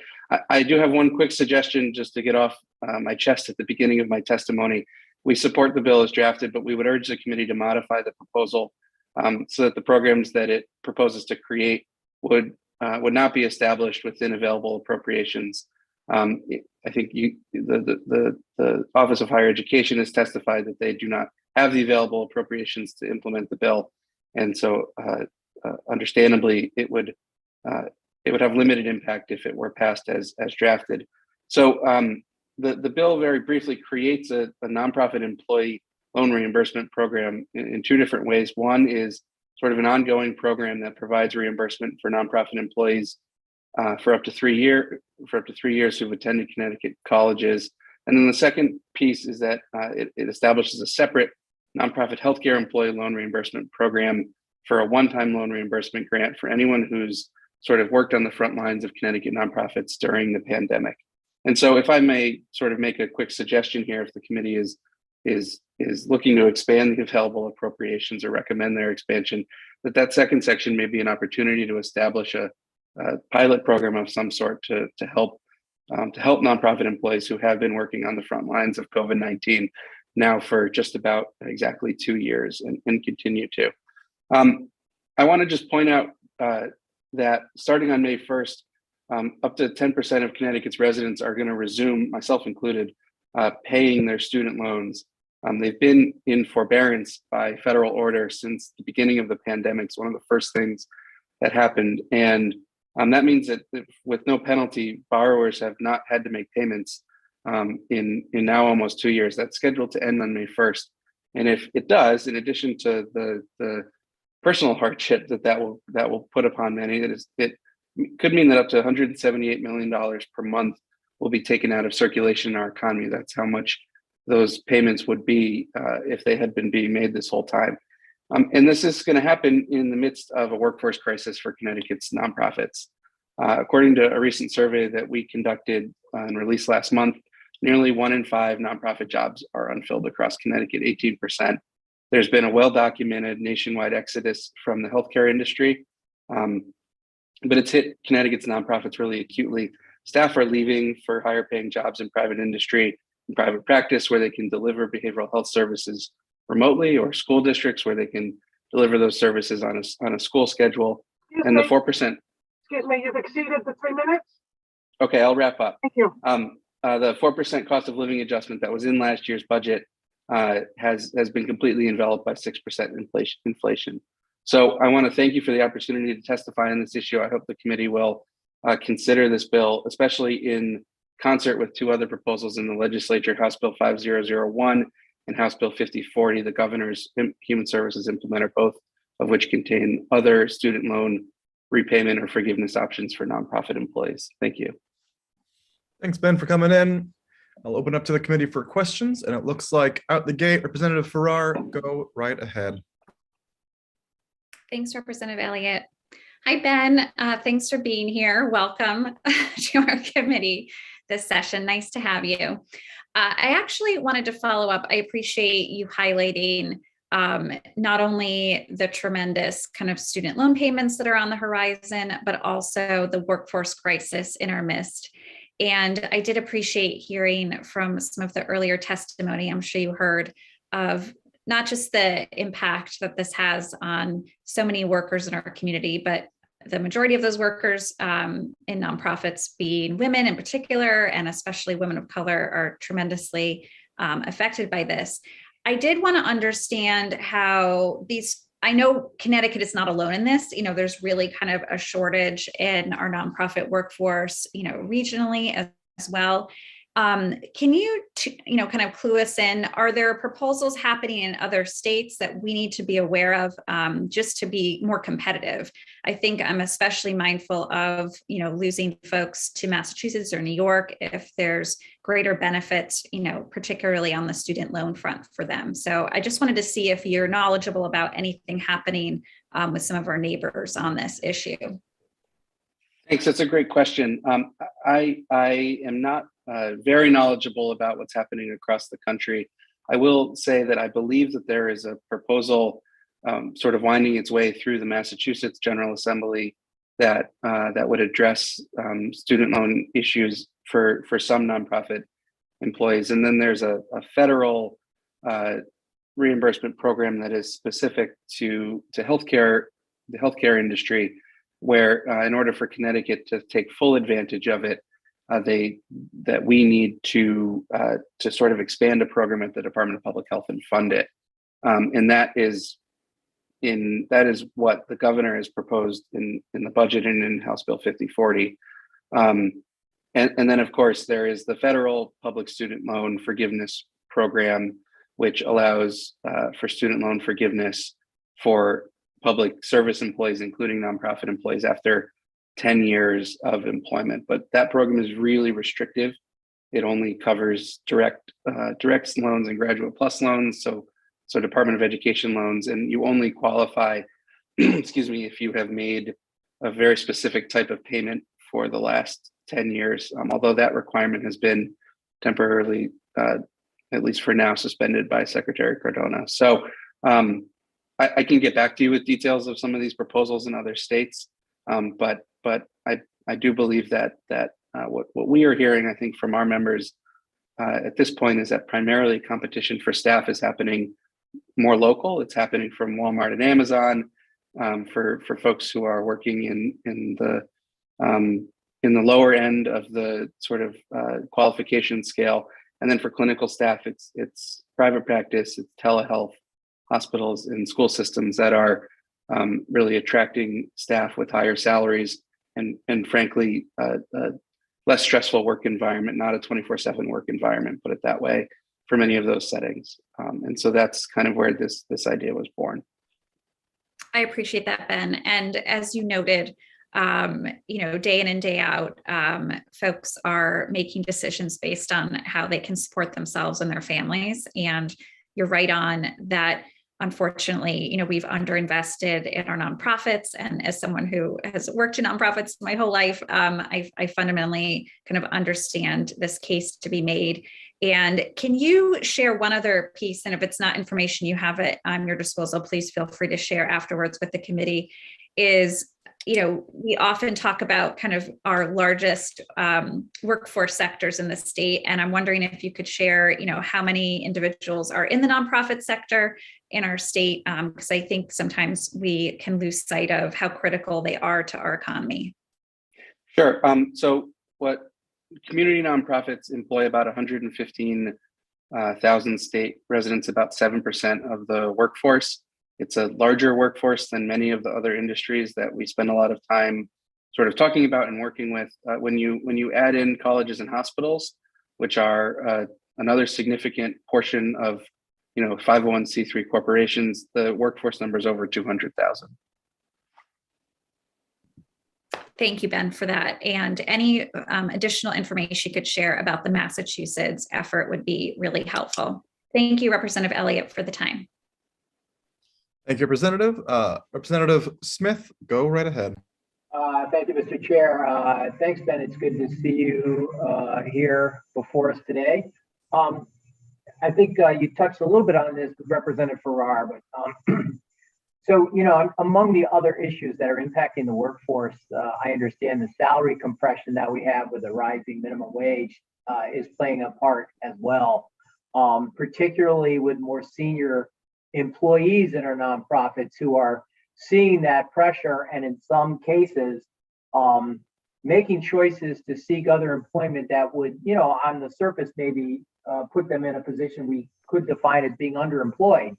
I do have one quick suggestion just to get off my chest at the beginning of my testimony. We support the bill as drafted, but we would urge the committee to modify the proposal so that the programs that it proposes to create would not be established within available appropriations. I think the Office of Higher Education has testified that they do not have the available appropriations to implement the bill, and so understandably, it would have limited impact if it were passed as drafted. So the bill very briefly creates a nonprofit employee loan reimbursement program in two different ways. One is sort of an ongoing program that provides reimbursement for nonprofit employees for up to 3 years who've attended Connecticut colleges. And then the second piece is that it establishes a separate nonprofit healthcare employee loan reimbursement program for a one-time loan reimbursement grant for anyone who's sort of worked on the front lines of Connecticut nonprofits during the pandemic. And so if I may sort of make a quick suggestion here, if the committee is looking to expand the available appropriations or recommend their expansion, that second section may be an opportunity to establish a pilot program of some sort to help nonprofit employees who have been working on the front lines of COVID-19 now for just about exactly 2 years and continue to. I want to just point out that starting on May 1st, up to 10% of Connecticut's residents are going to resume, myself included, paying their student loans. They've been in forbearance by federal order since the beginning of the pandemic. It's one of the first things that happened. And that means that with no penalty, borrowers have not had to make payments in now almost 2 years. That's scheduled to end on May 1st. And if it does, in addition to the personal hardship that will put upon many, it could mean that up to $178 million per month will be taken out of circulation in our economy. That's how much those payments would be if they had been being made this whole time. And this is going to happen in the midst of a workforce crisis for Connecticut's nonprofits. According to a recent survey that we conducted and released last month, nearly 1 in 5 nonprofit jobs are unfilled across Connecticut, 18%. There's been a well-documented nationwide exodus from the healthcare industry, but it's hit Connecticut's nonprofits really acutely. Staff are leaving for higher paying jobs in private industry and private practice where they can deliver behavioral health services remotely, or school districts where they can deliver those services on a school schedule. And the 4%. Excuse me, you've exceeded the 3 minutes. Okay, I'll wrap up. Thank you. The 4% cost of living adjustment that was in last year's budget has been completely enveloped by 6% inflation. So I want to thank you for the opportunity to testify on this issue. I hope the committee will consider this bill, especially in concert with 2 other proposals in the legislature, House Bill 5001 and House Bill 5040, the governor's human services implementer, both of which contain other student loan repayment or forgiveness options for nonprofit employees. Thank you. Thanks, Ben, for coming in. I'll open up to the committee for questions, and it looks like out the gate, Representative Farrar, go right ahead. Thanks, Representative Elliott. Hi, Ben. Thanks for being here. Welcome to our committee this session. Nice to have you. I actually wanted to follow up. I appreciate you highlighting not only the tremendous kind of student loan payments that are on the horizon, but also the workforce crisis in our midst. And I did appreciate hearing from some of the earlier testimony, I'm sure you heard, of not just the impact that this has on so many workers in our community, but the majority of those workers in nonprofits being women in particular, and especially women of color, are tremendously affected by this. I did want to understand how I know Connecticut is not alone in this. There's really kind of a shortage in our nonprofit workforce, regionally as well. Can you, kind of clue us in? Are there proposals happening in other states that we need to be aware of just to be more competitive? I think I'm especially mindful of, losing folks to Massachusetts or New York if there's greater benefits, particularly on the student loan front for them. So I just wanted to see if you're knowledgeable about anything happening with some of our neighbors on this issue. Thanks. That's a great question. I am not very knowledgeable about what's happening across the country. I will say that I believe that there is a proposal sort of winding its way through the Massachusetts General Assembly that would address student loan issues for some nonprofit employees. And then there's a federal reimbursement program that is specific to healthcare, the healthcare industry, where in order for Connecticut to take full advantage of it, that we need to sort of expand a program at the Department of Public Health and fund it, and that is what the governor has proposed in the budget and in House Bill 5040, and then of course there is the federal public student loan forgiveness program, which allows for student loan forgiveness for public service employees, including nonprofit employees, after 10 years of employment. But that program is really restrictive. It only covers direct loans and graduate plus loans, so Department of Education loans, and you only qualify, excuse me, if you have made a very specific type of payment for the last 10 years, although that requirement has been temporarily, at least for now, suspended by Secretary Cardona. So I can get back to you with details of some of these proposals in other states, but I do believe that what we are hearing, I think, from our members at this point is that primarily competition for staff is happening more local. It's happening from Walmart and Amazon for folks who are working in the lower end of the sort of qualification scale, and then for clinical staff, it's private practice, it's telehealth, hospitals and school systems that are really attracting staff with higher salaries and frankly, less stressful work environment, not a 24/7 work environment, put it that way, for many of those settings. And so that's kind of where this idea was born. I appreciate that, Ben. And as you noted, day in and day out, folks are making decisions based on how they can support themselves and their families. And you're right on that. Unfortunately, we've underinvested in our nonprofits. And as someone who has worked in nonprofits my whole life, I fundamentally kind of understand this case to be made. And can you share one other piece? And if it's not information you have it on your disposal, please feel free to share afterwards with the committee. Is we often talk about kind of our largest workforce sectors in the state. And I'm wondering if you could share, how many individuals are in the nonprofit sector in our state, because I think sometimes we can lose sight of how critical they are to our economy. Sure. So what community nonprofits employ about 115,000 state residents, about 7% of the workforce. It's a larger workforce than many of the other industries that we spend a lot of time sort of talking about and working with. When you add in colleges and hospitals, which are another significant portion of 501c3 corporations, the workforce number is over 200,000. Thank you, Ben, for that. And any additional information you could share about the Massachusetts effort would be really helpful. Thank you, Representative Elliott, for the time. Thank you, Representative. Representative Smith, go right ahead. Thank you, Mr. Chair. Thanks, Ben. It's good to see you here before us today. I think you touched a little bit on this with Representative Farrar, but so, among the other issues that are impacting the workforce, I understand the salary compression that we have with the rising minimum wage is playing a part as well, particularly with more senior employees in our nonprofits who are seeing that pressure and in some cases making choices to seek other employment that would, on the surface maybe put them in a position we could define as being underemployed,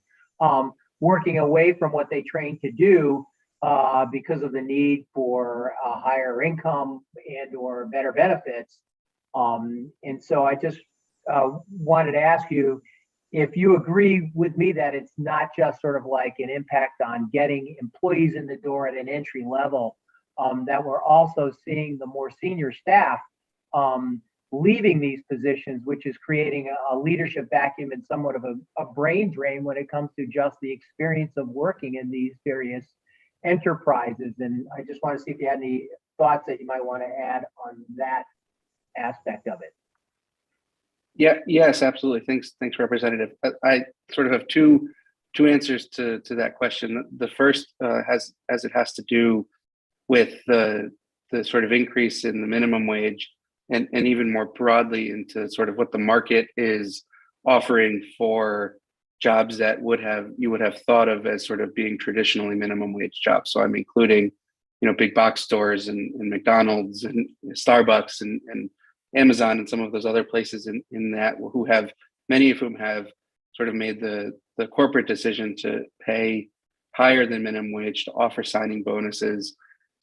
working away from what they trained to do because of the need for a higher income and or better benefits. And so I just wanted to ask you if you agree with me that it's not just sort of like an impact on getting employees in the door at an entry level, that we're also seeing the more senior staff leaving these positions, which is creating a leadership vacuum and somewhat of a brain drain when it comes to just the experience of working in these various enterprises. And I just want to see if you had any thoughts that you might want to add on that aspect of it. Yes, absolutely. Thanks, Representative. I sort of have two answers to that question. The first has to do with the sort of increase in the minimum wage, and even more broadly into sort of what the market is offering for jobs that you would have thought of as sort of being traditionally minimum wage jobs. So I'm including, big box stores and McDonald's and Starbucks and Amazon and some of those other places in that, who have, many of whom have sort of made the corporate decision to pay higher than minimum wage, to offer signing bonuses,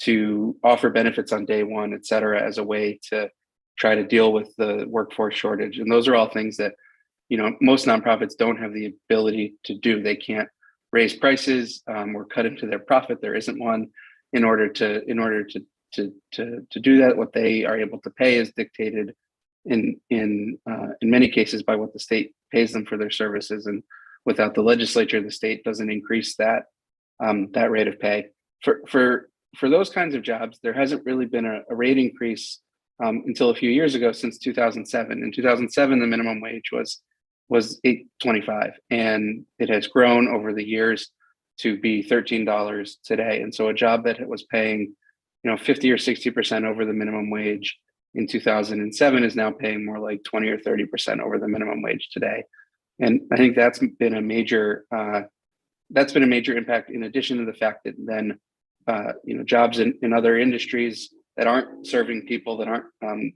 to offer benefits on day one, et cetera, as a way to try to deal with the workforce shortage. And those are all things that, most nonprofits don't have the ability to do. They can't raise prices or cut into their profit. There isn't one. In order to do that, what they are able to pay is dictated in many cases by what the state pays them for their services. And without the legislature, the state doesn't increase that rate of pay. For those kinds of jobs, there hasn't really been a rate increase until a few years ago, since 2007. In 2007, the minimum wage was $8.25, and it has grown over the years to be $13 today. And so a job that was paying 50 or 60% over the minimum wage in 2007 is now paying more like 20 or 30% over the minimum wage today. And I think that's been a major impact, in addition to the fact that then jobs in other industries that aren't serving people, that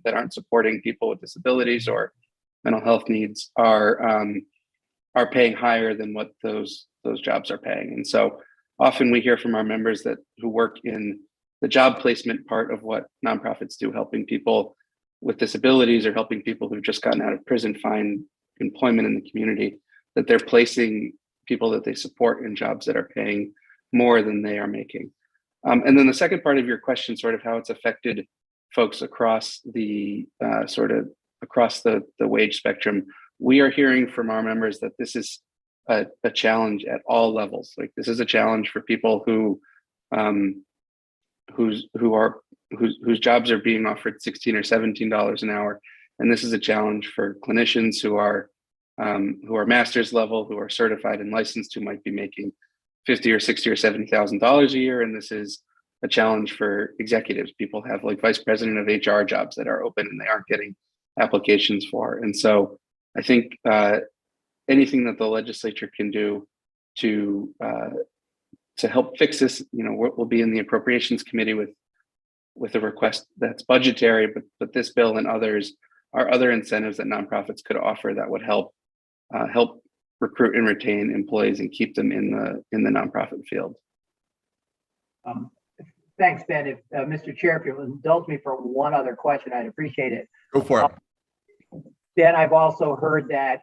aren't supporting people with disabilities or mental health needs are paying higher than what those jobs are paying. And so often we hear from our members who work in the job placement part of what nonprofits do, helping people with disabilities or helping people who've just gotten out of prison find employment in the community, that they're placing people that they support in jobs that are paying more than they are making. And then the second part of your question, sort of how it's affected folks across the wage spectrum, we are hearing from our members that this is a challenge at all levels. Like, this is a challenge for people whose jobs are being offered $16 or $17 an hour, and this is a challenge for clinicians who are master's level, who are certified and licensed, who might be making $50 or $60 or $70,000 a year, and this is a challenge for executives. People have like vice president of HR jobs that are open and they aren't getting applications for. And so I think anything that the legislature can do to help fix this, we'll be in the Appropriations Committee with a request that's budgetary, but this bill and others are other incentives that nonprofits could offer that would help recruit and retain employees and keep them in the nonprofit field. Thanks, Ben. If Mr. Chair, if you'll indulge me for one other question, I'd appreciate it. Go for it. Ben, I've also heard that,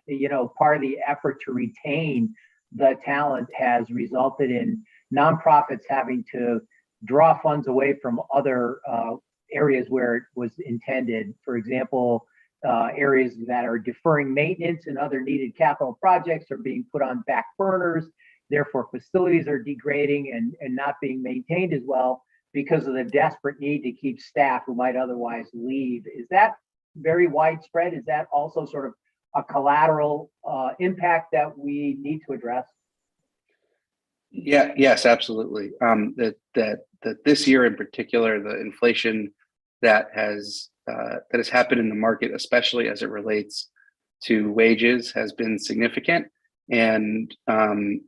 part of the effort to retain the talent has resulted in nonprofits having to draw funds away from other areas where it was intended. For example, areas that are deferring maintenance and other needed capital projects are being put on back burners. Therefore, facilities are degrading and not being maintained as well because of the desperate need to keep staff who might otherwise leave. Is that very widespread? Is that also sort of a collateral impact that we need to address? Yes, absolutely. That this year in particular, the inflation that has happened in the market, especially as it relates to wages, has been significant. And 6%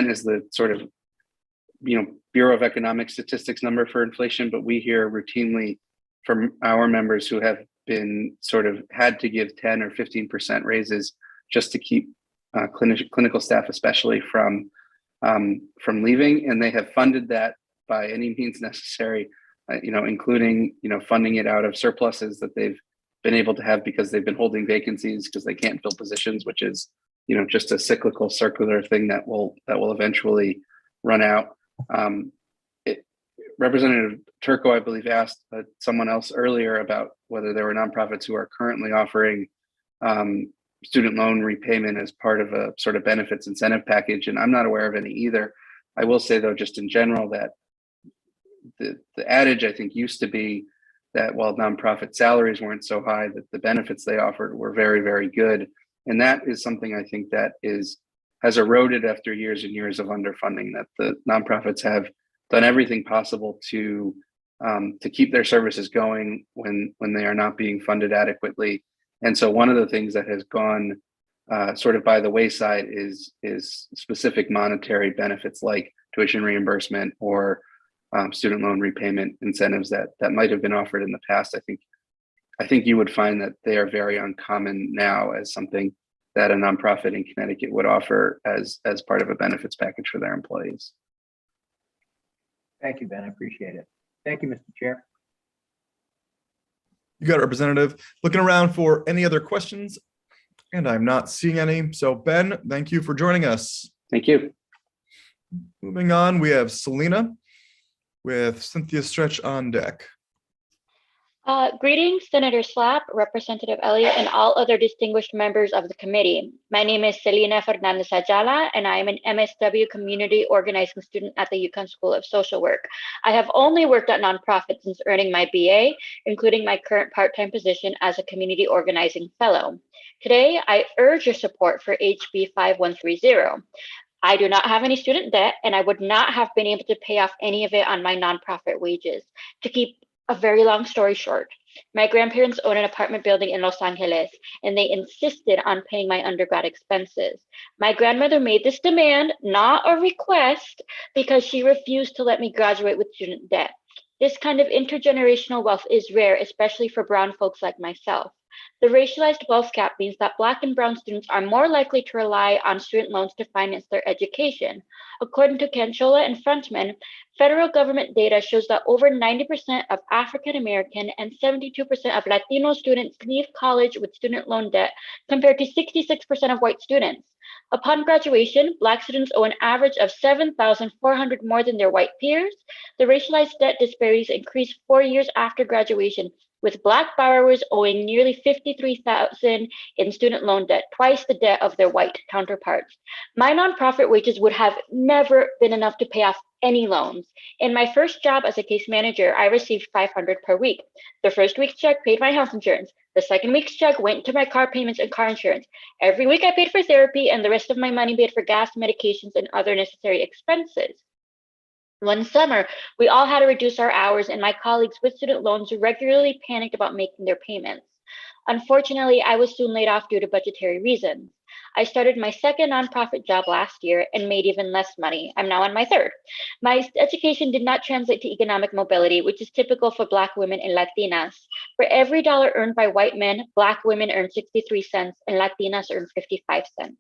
is the sort of Bureau of Economic Statistics number for inflation, but we hear routinely from our members who have been sort of had to give 10 or 15% raises just to keep clinical staff, especially from leaving, and they have funded that by any means necessary including, funding it out of surpluses that they've been able to have because they've been holding vacancies because they can't fill positions, which is, just a cyclical circular thing that will eventually run out. Representative Turco, I believe, asked someone else earlier about whether there were nonprofits who are currently offering student loan repayment as part of a sort of benefits incentive package, and I'm not aware of any either. I will say, though, just in general, that the adage, I think, used to be that while nonprofit salaries weren't so high, that the benefits they offered were very, very good. And that is something I think that has eroded after years and years of underfunding, that the nonprofits have done everything possible to keep their services going when they are not being funded adequately. And so one of the things that has gone sort of by the wayside is specific monetary benefits like tuition reimbursement or student loan repayment incentives that might have been offered in the past. I think you would find that they are very uncommon now as something that a nonprofit in Connecticut would offer as part of a benefits package for their employees. Thank you, Ben. I appreciate it. Thank you, Mr. Chair. You got it, Representative. Looking around for any other questions, and I'm not seeing any. So Ben, thank you for joining us. Thank you. Moving on, we have Selena with Cynthia Stretch on deck. Greetings, Senator Slapp, Representative Elliott, and all other distinguished members of the committee. My name is Selena Fernandez Ayala, and I am an MSW Community Organizing student at the Uconn School of Social Work. I have only worked at nonprofits since earning my BA, including my current part-time position as a Community Organizing Fellow. Today, I urge your support for HB 5130. I do not have any student debt, and I would not have been able to pay off any of it on my nonprofit wages. To keep a very long story short, my grandparents own an apartment building in Los Angeles, and they insisted on paying my undergrad expenses. My grandmother made this demand, not a request, because she refused to let me graduate with student debt. This kind of intergenerational wealth is rare, especially for brown folks like myself. The racialized wealth gap means that Black and brown students are more likely to rely on student loans to finance their education. According to Canchola and Frontman, federal government data shows that over 90% of African American and 72% of Latino students leave college with student loan debt, compared to 66% of white students. Upon graduation, Black students owe an average of $7,400 more than their white peers. The racialized debt disparities increase 4 years after graduation, with Black borrowers owing nearly $53,000 in student loan debt, twice the debt of their white counterparts. My nonprofit wages would have never been enough to pay off any loans. In my first job as a case manager, I received $500 per week. The first week's check paid my health insurance. The second week's check went to my car payments and car insurance. Every week I paid for therapy, and the rest of my money paid for gas, medications, and other necessary expenses. One summer, we all had to reduce our hours, and my colleagues with student loans regularly panicked about making their payments. Unfortunately, I was soon laid off due to budgetary reasons. I started my second nonprofit job last year and made even less money. I'm now on my third. My education did not translate to economic mobility, which is typical for Black women and Latinas. For every dollar earned by white men, Black women earn 63 cents and Latinas earn 55 cents.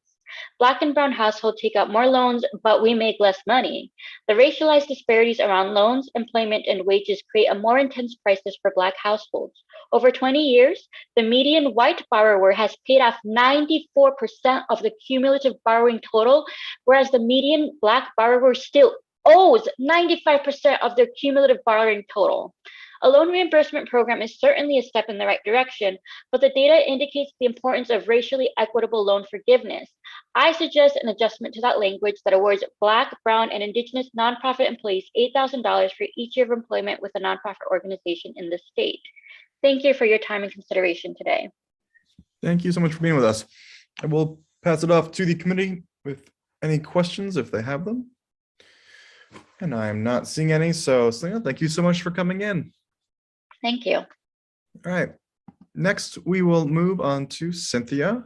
Black and brown households take out more loans, but we make less money. The racialized disparities around loans, employment, and wages create a more intense crisis for Black households. Over 20 years, the median white borrower has paid off 94% of the cumulative borrowing total, whereas the median Black borrower still owes 95% of their cumulative borrowing total. A loan reimbursement program is certainly a step in the right direction, but the data indicates the importance of racially equitable loan forgiveness. I suggest an adjustment to that language that awards Black, brown, and Indigenous nonprofit employees $8,000 for each year of employment with a nonprofit organization in the state. Thank you for your time and consideration today. Thank you so much for being with us. I will pass it off to the committee with any questions if they have them. And I am not seeing any, so Selena, thank you so much for coming in. Thank you. All right. Next, we will move on to Cynthia,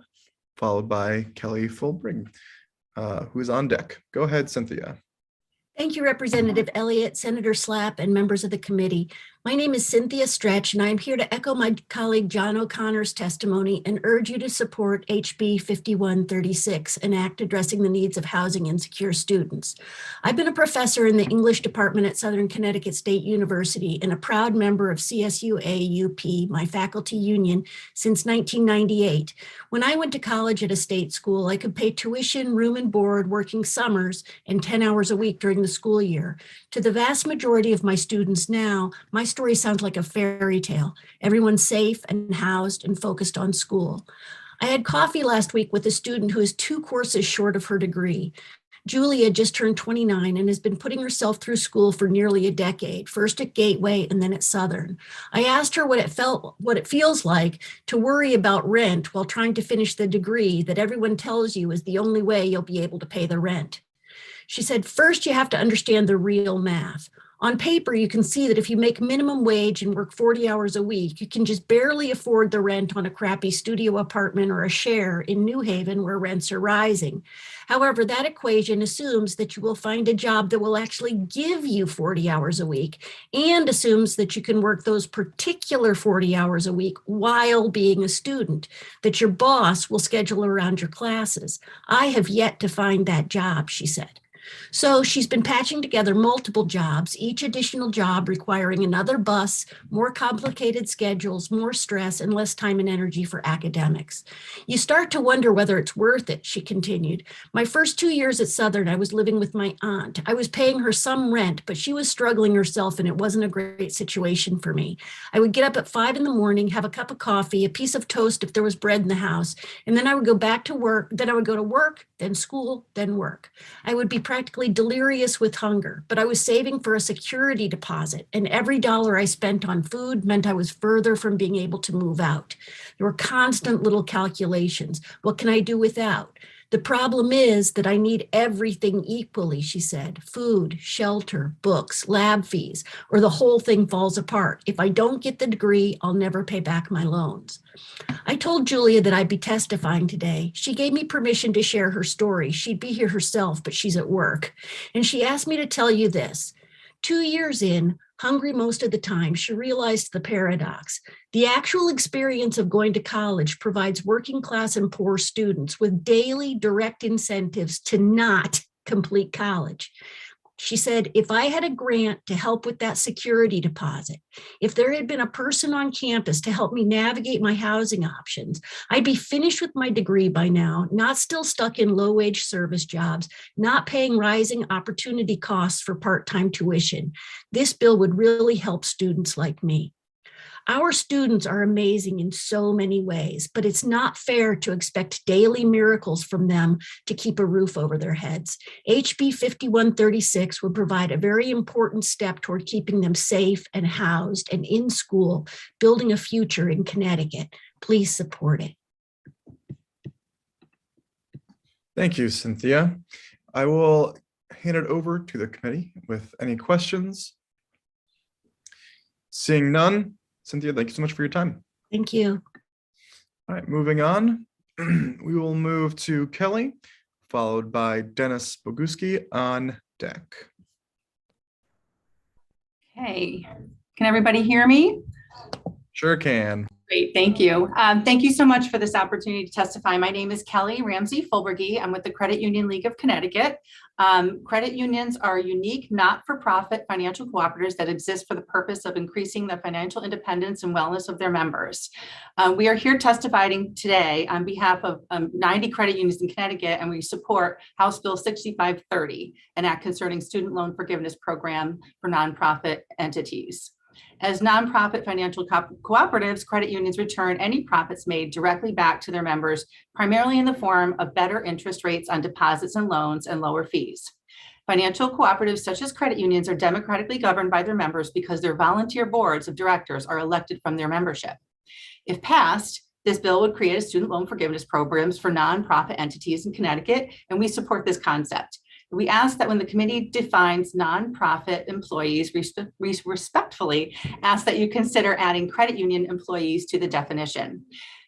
followed by Kelly Fulbring, who is on deck. Go ahead, Cynthia. Thank you, Representative Elliott, Senator Slapp, and members of the committee. My name is Cynthia Stretch, and I'm here to echo my colleague John O'Connor's testimony and urge you to support HB 5136, an act addressing the needs of housing insecure students. I've been a professor in the English department at Southern Connecticut State University and a proud member of CSUA-UP, my faculty union, since 1998. When I went to college at a state school, I could pay tuition, room and board, working summers, and 10 hours a week during the school year. To the vast majority of my students now, my story sounds like a fairy tale. Everyone's safe and housed and focused on school. I had coffee last week with a student who is 2 courses short of her degree. Julia just turned 29 and has been putting herself through school for nearly a decade, first at Gateway and then at Southern. I asked her what it feels like to worry about rent while trying to finish the degree that everyone tells you is the only way you'll be able to pay the rent. She said, first, you have to understand the real math. On paper, you can see that if you make minimum wage and work 40 hours a week, you can just barely afford the rent on a crappy studio apartment or a share in New Haven where rents are rising. However, that equation assumes that you will find a job that will actually give you 40 hours a week and assumes that you can work those particular 40 hours a week while being a student, that your boss will schedule around your classes. I have yet to find that job, she said. So she's been patching together multiple jobs, each additional job requiring another bus, more complicated schedules, more stress, and less time and energy for academics. You start to wonder whether it's worth it, she continued. My first 2 years at Southern, I was living with my aunt. I was paying her some rent, but she was struggling herself and it wasn't a great situation for me. I would get up at 5 in the morning, have a cup of coffee, a piece of toast if there was bread in the house, and then I would go back to work. Then I would go to work, then school, then work. I would be practically delirious with hunger, but I was saving for a security deposit, and every dollar I spent on food meant I was further from being able to move out. There were constant little calculations. What can I do without? The problem is that I need everything equally, she said. Food, shelter, books, lab fees, or the whole thing falls apart. If I don't get the degree, I'll never pay back my loans. I told Julia that I'd be testifying today. She gave me permission to share her story. She'd be here herself, but she's at work. And she asked me to tell you this. 2 years in, hungry most of the time, she realized the paradox. The actual experience of going to college provides working class and poor students with daily direct incentives to not complete college. She said, if I had a grant to help with that security deposit, if there had been a person on campus to help me navigate my housing options, I'd be finished with my degree by now, not still stuck in low-wage service jobs, not paying rising opportunity costs for part-time tuition. This bill would really help students like me. Our students are amazing in so many ways, but it's not fair to expect daily miracles from them to keep a roof over their heads. HB 5136 would provide a very important step toward keeping them safe and housed and in school, building a future in Connecticut. Please support it. Thank you, Cynthia. I will hand it over to the committee with any questions. Seeing none, Cynthia, thank you so much for your time. Thank you. All right, moving on. We will move to Kelly, followed by Dennis Boguski on deck. Hey, can everybody hear me? Sure can. Great, thank you. Thank you so much for this opportunity to testify. My name is Kelly Ramsey Fulbergy. I'm with the Credit Union League of Connecticut. Credit unions are unique, not-for-profit financial cooperatives that exist for the purpose of increasing the financial independence and wellness of their members. We are here testifying today on behalf of 90 credit unions in Connecticut, and we support House Bill 6530, an act concerning student loan forgiveness program for nonprofit entities. As nonprofit financial cooperatives, credit unions return any profits made directly back to their members, primarily in the form of better interest rates on deposits and loans and lower fees. Financial cooperatives such as credit unions are democratically governed by their members because their volunteer boards of directors are elected from their membership. If passed, this bill would create a student loan forgiveness programs for nonprofit entities in Connecticut, and we support this concept. We ask that when the committee defines nonprofit employees, respectfully ask that you consider adding credit union employees to the definition.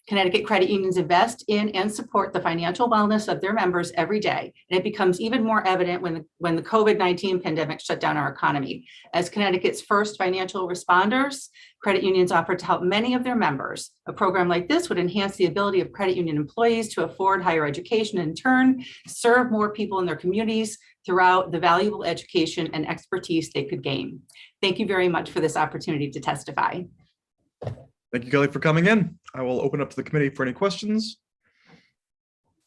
Connecticut credit unions invest in and support the financial wellness of their members every day. And it becomes even more evident when the COVID-19 pandemic shut down our economy. As Connecticut's first financial responders, credit unions offer to help many of their members. A program like this would enhance the ability of credit union employees to afford higher education and in turn serve more people in their communities throughout the valuable education and expertise they could gain. Thank you very much for this opportunity to testify. Thank you, Kelly, for coming in. I will open up to the committee for any questions.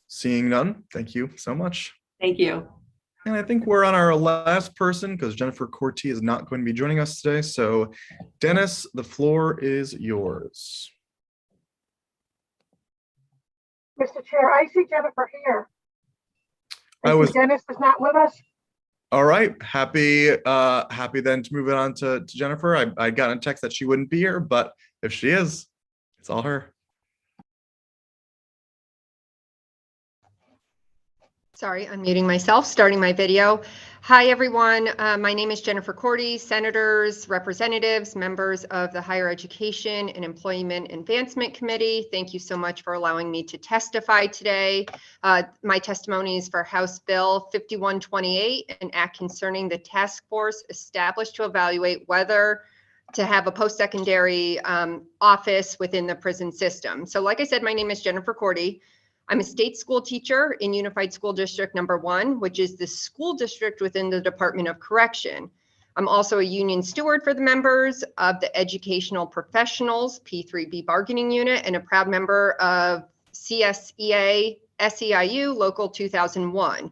Seeing none, thank you so much. Thank you. And I think we're on our last person because Jennifer Corti is not going to be joining us today. So Dennis, the floor is yours. Mr. Chair, I see Jennifer here. Dennis is not with us. All right, happy then to move it on to Jennifer. I got a text that she wouldn't be here, but if she is, it's all her. Sorry, I'm muting myself, starting my video. Hi, everyone. My name is Jennifer Corti, senators, representatives, members of the Higher Education and Employment Advancement Committee. Thank you so much for allowing me to testify today. My testimony is for House Bill 5128, an act concerning the task force established to evaluate whether to have a post-secondary office within the prison system. So like I said, my name is Jennifer Corti. I'm a state school teacher in Unified School District number 1, which is the school district within the Department of Correction. I'm also a union steward for the members of the Educational Professionals P3B bargaining unit and a proud member of CSEA SEIU Local 2001.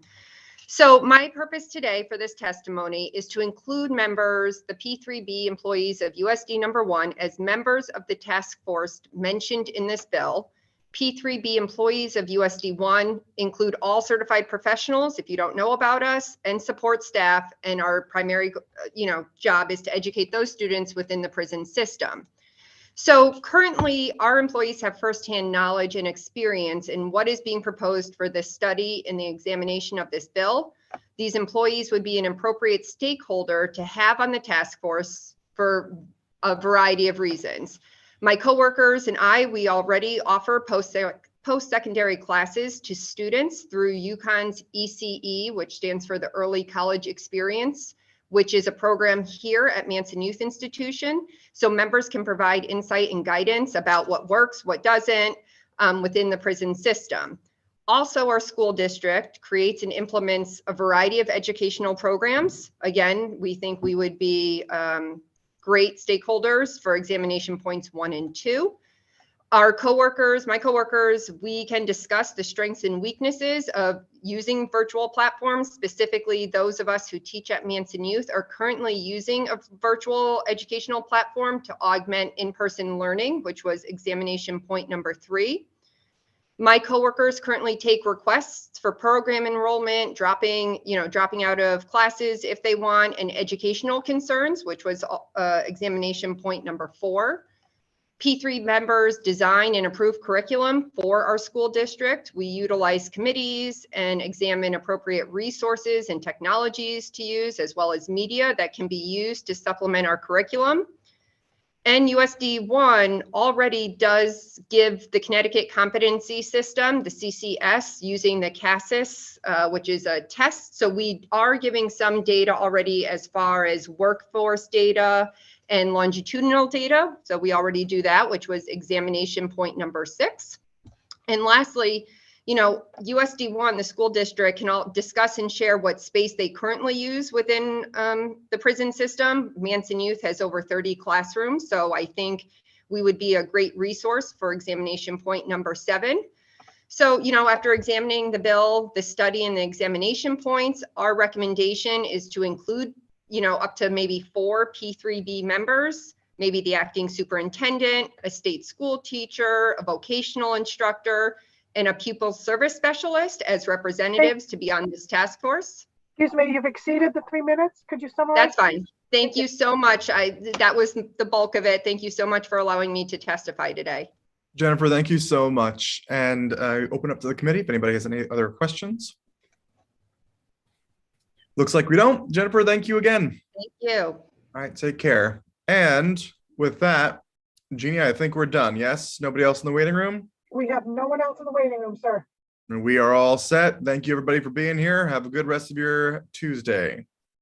So my purpose today for this testimony is to include members, the P3B employees of USD number 1 as members of the task force mentioned in this bill. P3B employees of USD 1 include all certified professionals, if you don't know about us, and support staff, and our primary job is to educate those students within the prison system. So currently, our employees have firsthand knowledge and experience in what is being proposed for this study and the examination of this bill. These employees would be an appropriate stakeholder to have on the task force for a variety of reasons. My coworkers and we already offer post-secondary classes to students through Uconn's ECE, which stands for the Early College Experience, which is a program here at Manson Youth Institution. So members can provide insight and guidance about what works, what doesn't within the prison system. Also, our school district creates and implements a variety of educational programs. Again, we think we would be great stakeholders for examination points 1 and 2. Our coworkers, my coworkers, we can discuss the strengths and weaknesses of using virtual platforms. Specifically, those of us who teach at Manson Youth are currently using a virtual educational platform to augment in-person learning, which was examination point number 3. My coworkers currently take requests for program enrollment, dropping out of classes if they want, and educational concerns, which was examination point number 4. P3 members design and approve curriculum for our school district. We utilize committees and examine appropriate resources and technologies to use, as well as media that can be used to supplement our curriculum. And USD 1 already does give the Connecticut competency system, the CCS, using the CASIS, which is a test. So we are giving some data already as far as workforce data and longitudinal data. So we already do that, which was examination point number 6. And lastly, USD 1, the school district, can all discuss and share what space they currently use within the prison system. Manson Youth has over 30 classrooms, so I think we would be a great resource for examination point number 7. So, after examining the bill, the study, and the examination points, our recommendation is to include, up to maybe 4 P3B members, maybe the acting superintendent, a state school teacher, a vocational instructor, and a pupil service specialist as representatives to be on this task force. Excuse me, you've exceeded the 3 minutes. Could you summarize? That's fine. Thank you so much. That was the bulk of it. Thank you so much for allowing me to testify today. Jennifer, thank you so much. And open up to the committee if anybody has any other questions. Looks like we don't. Jennifer, thank you again. Thank you. All right, take care. And with that, Jeannie, I think we're done. Yes? Nobody else in the waiting room? We have no one else in the waiting room, sir. And we are all set. Thank you, everybody, for being here. Have a good rest of your Tuesday.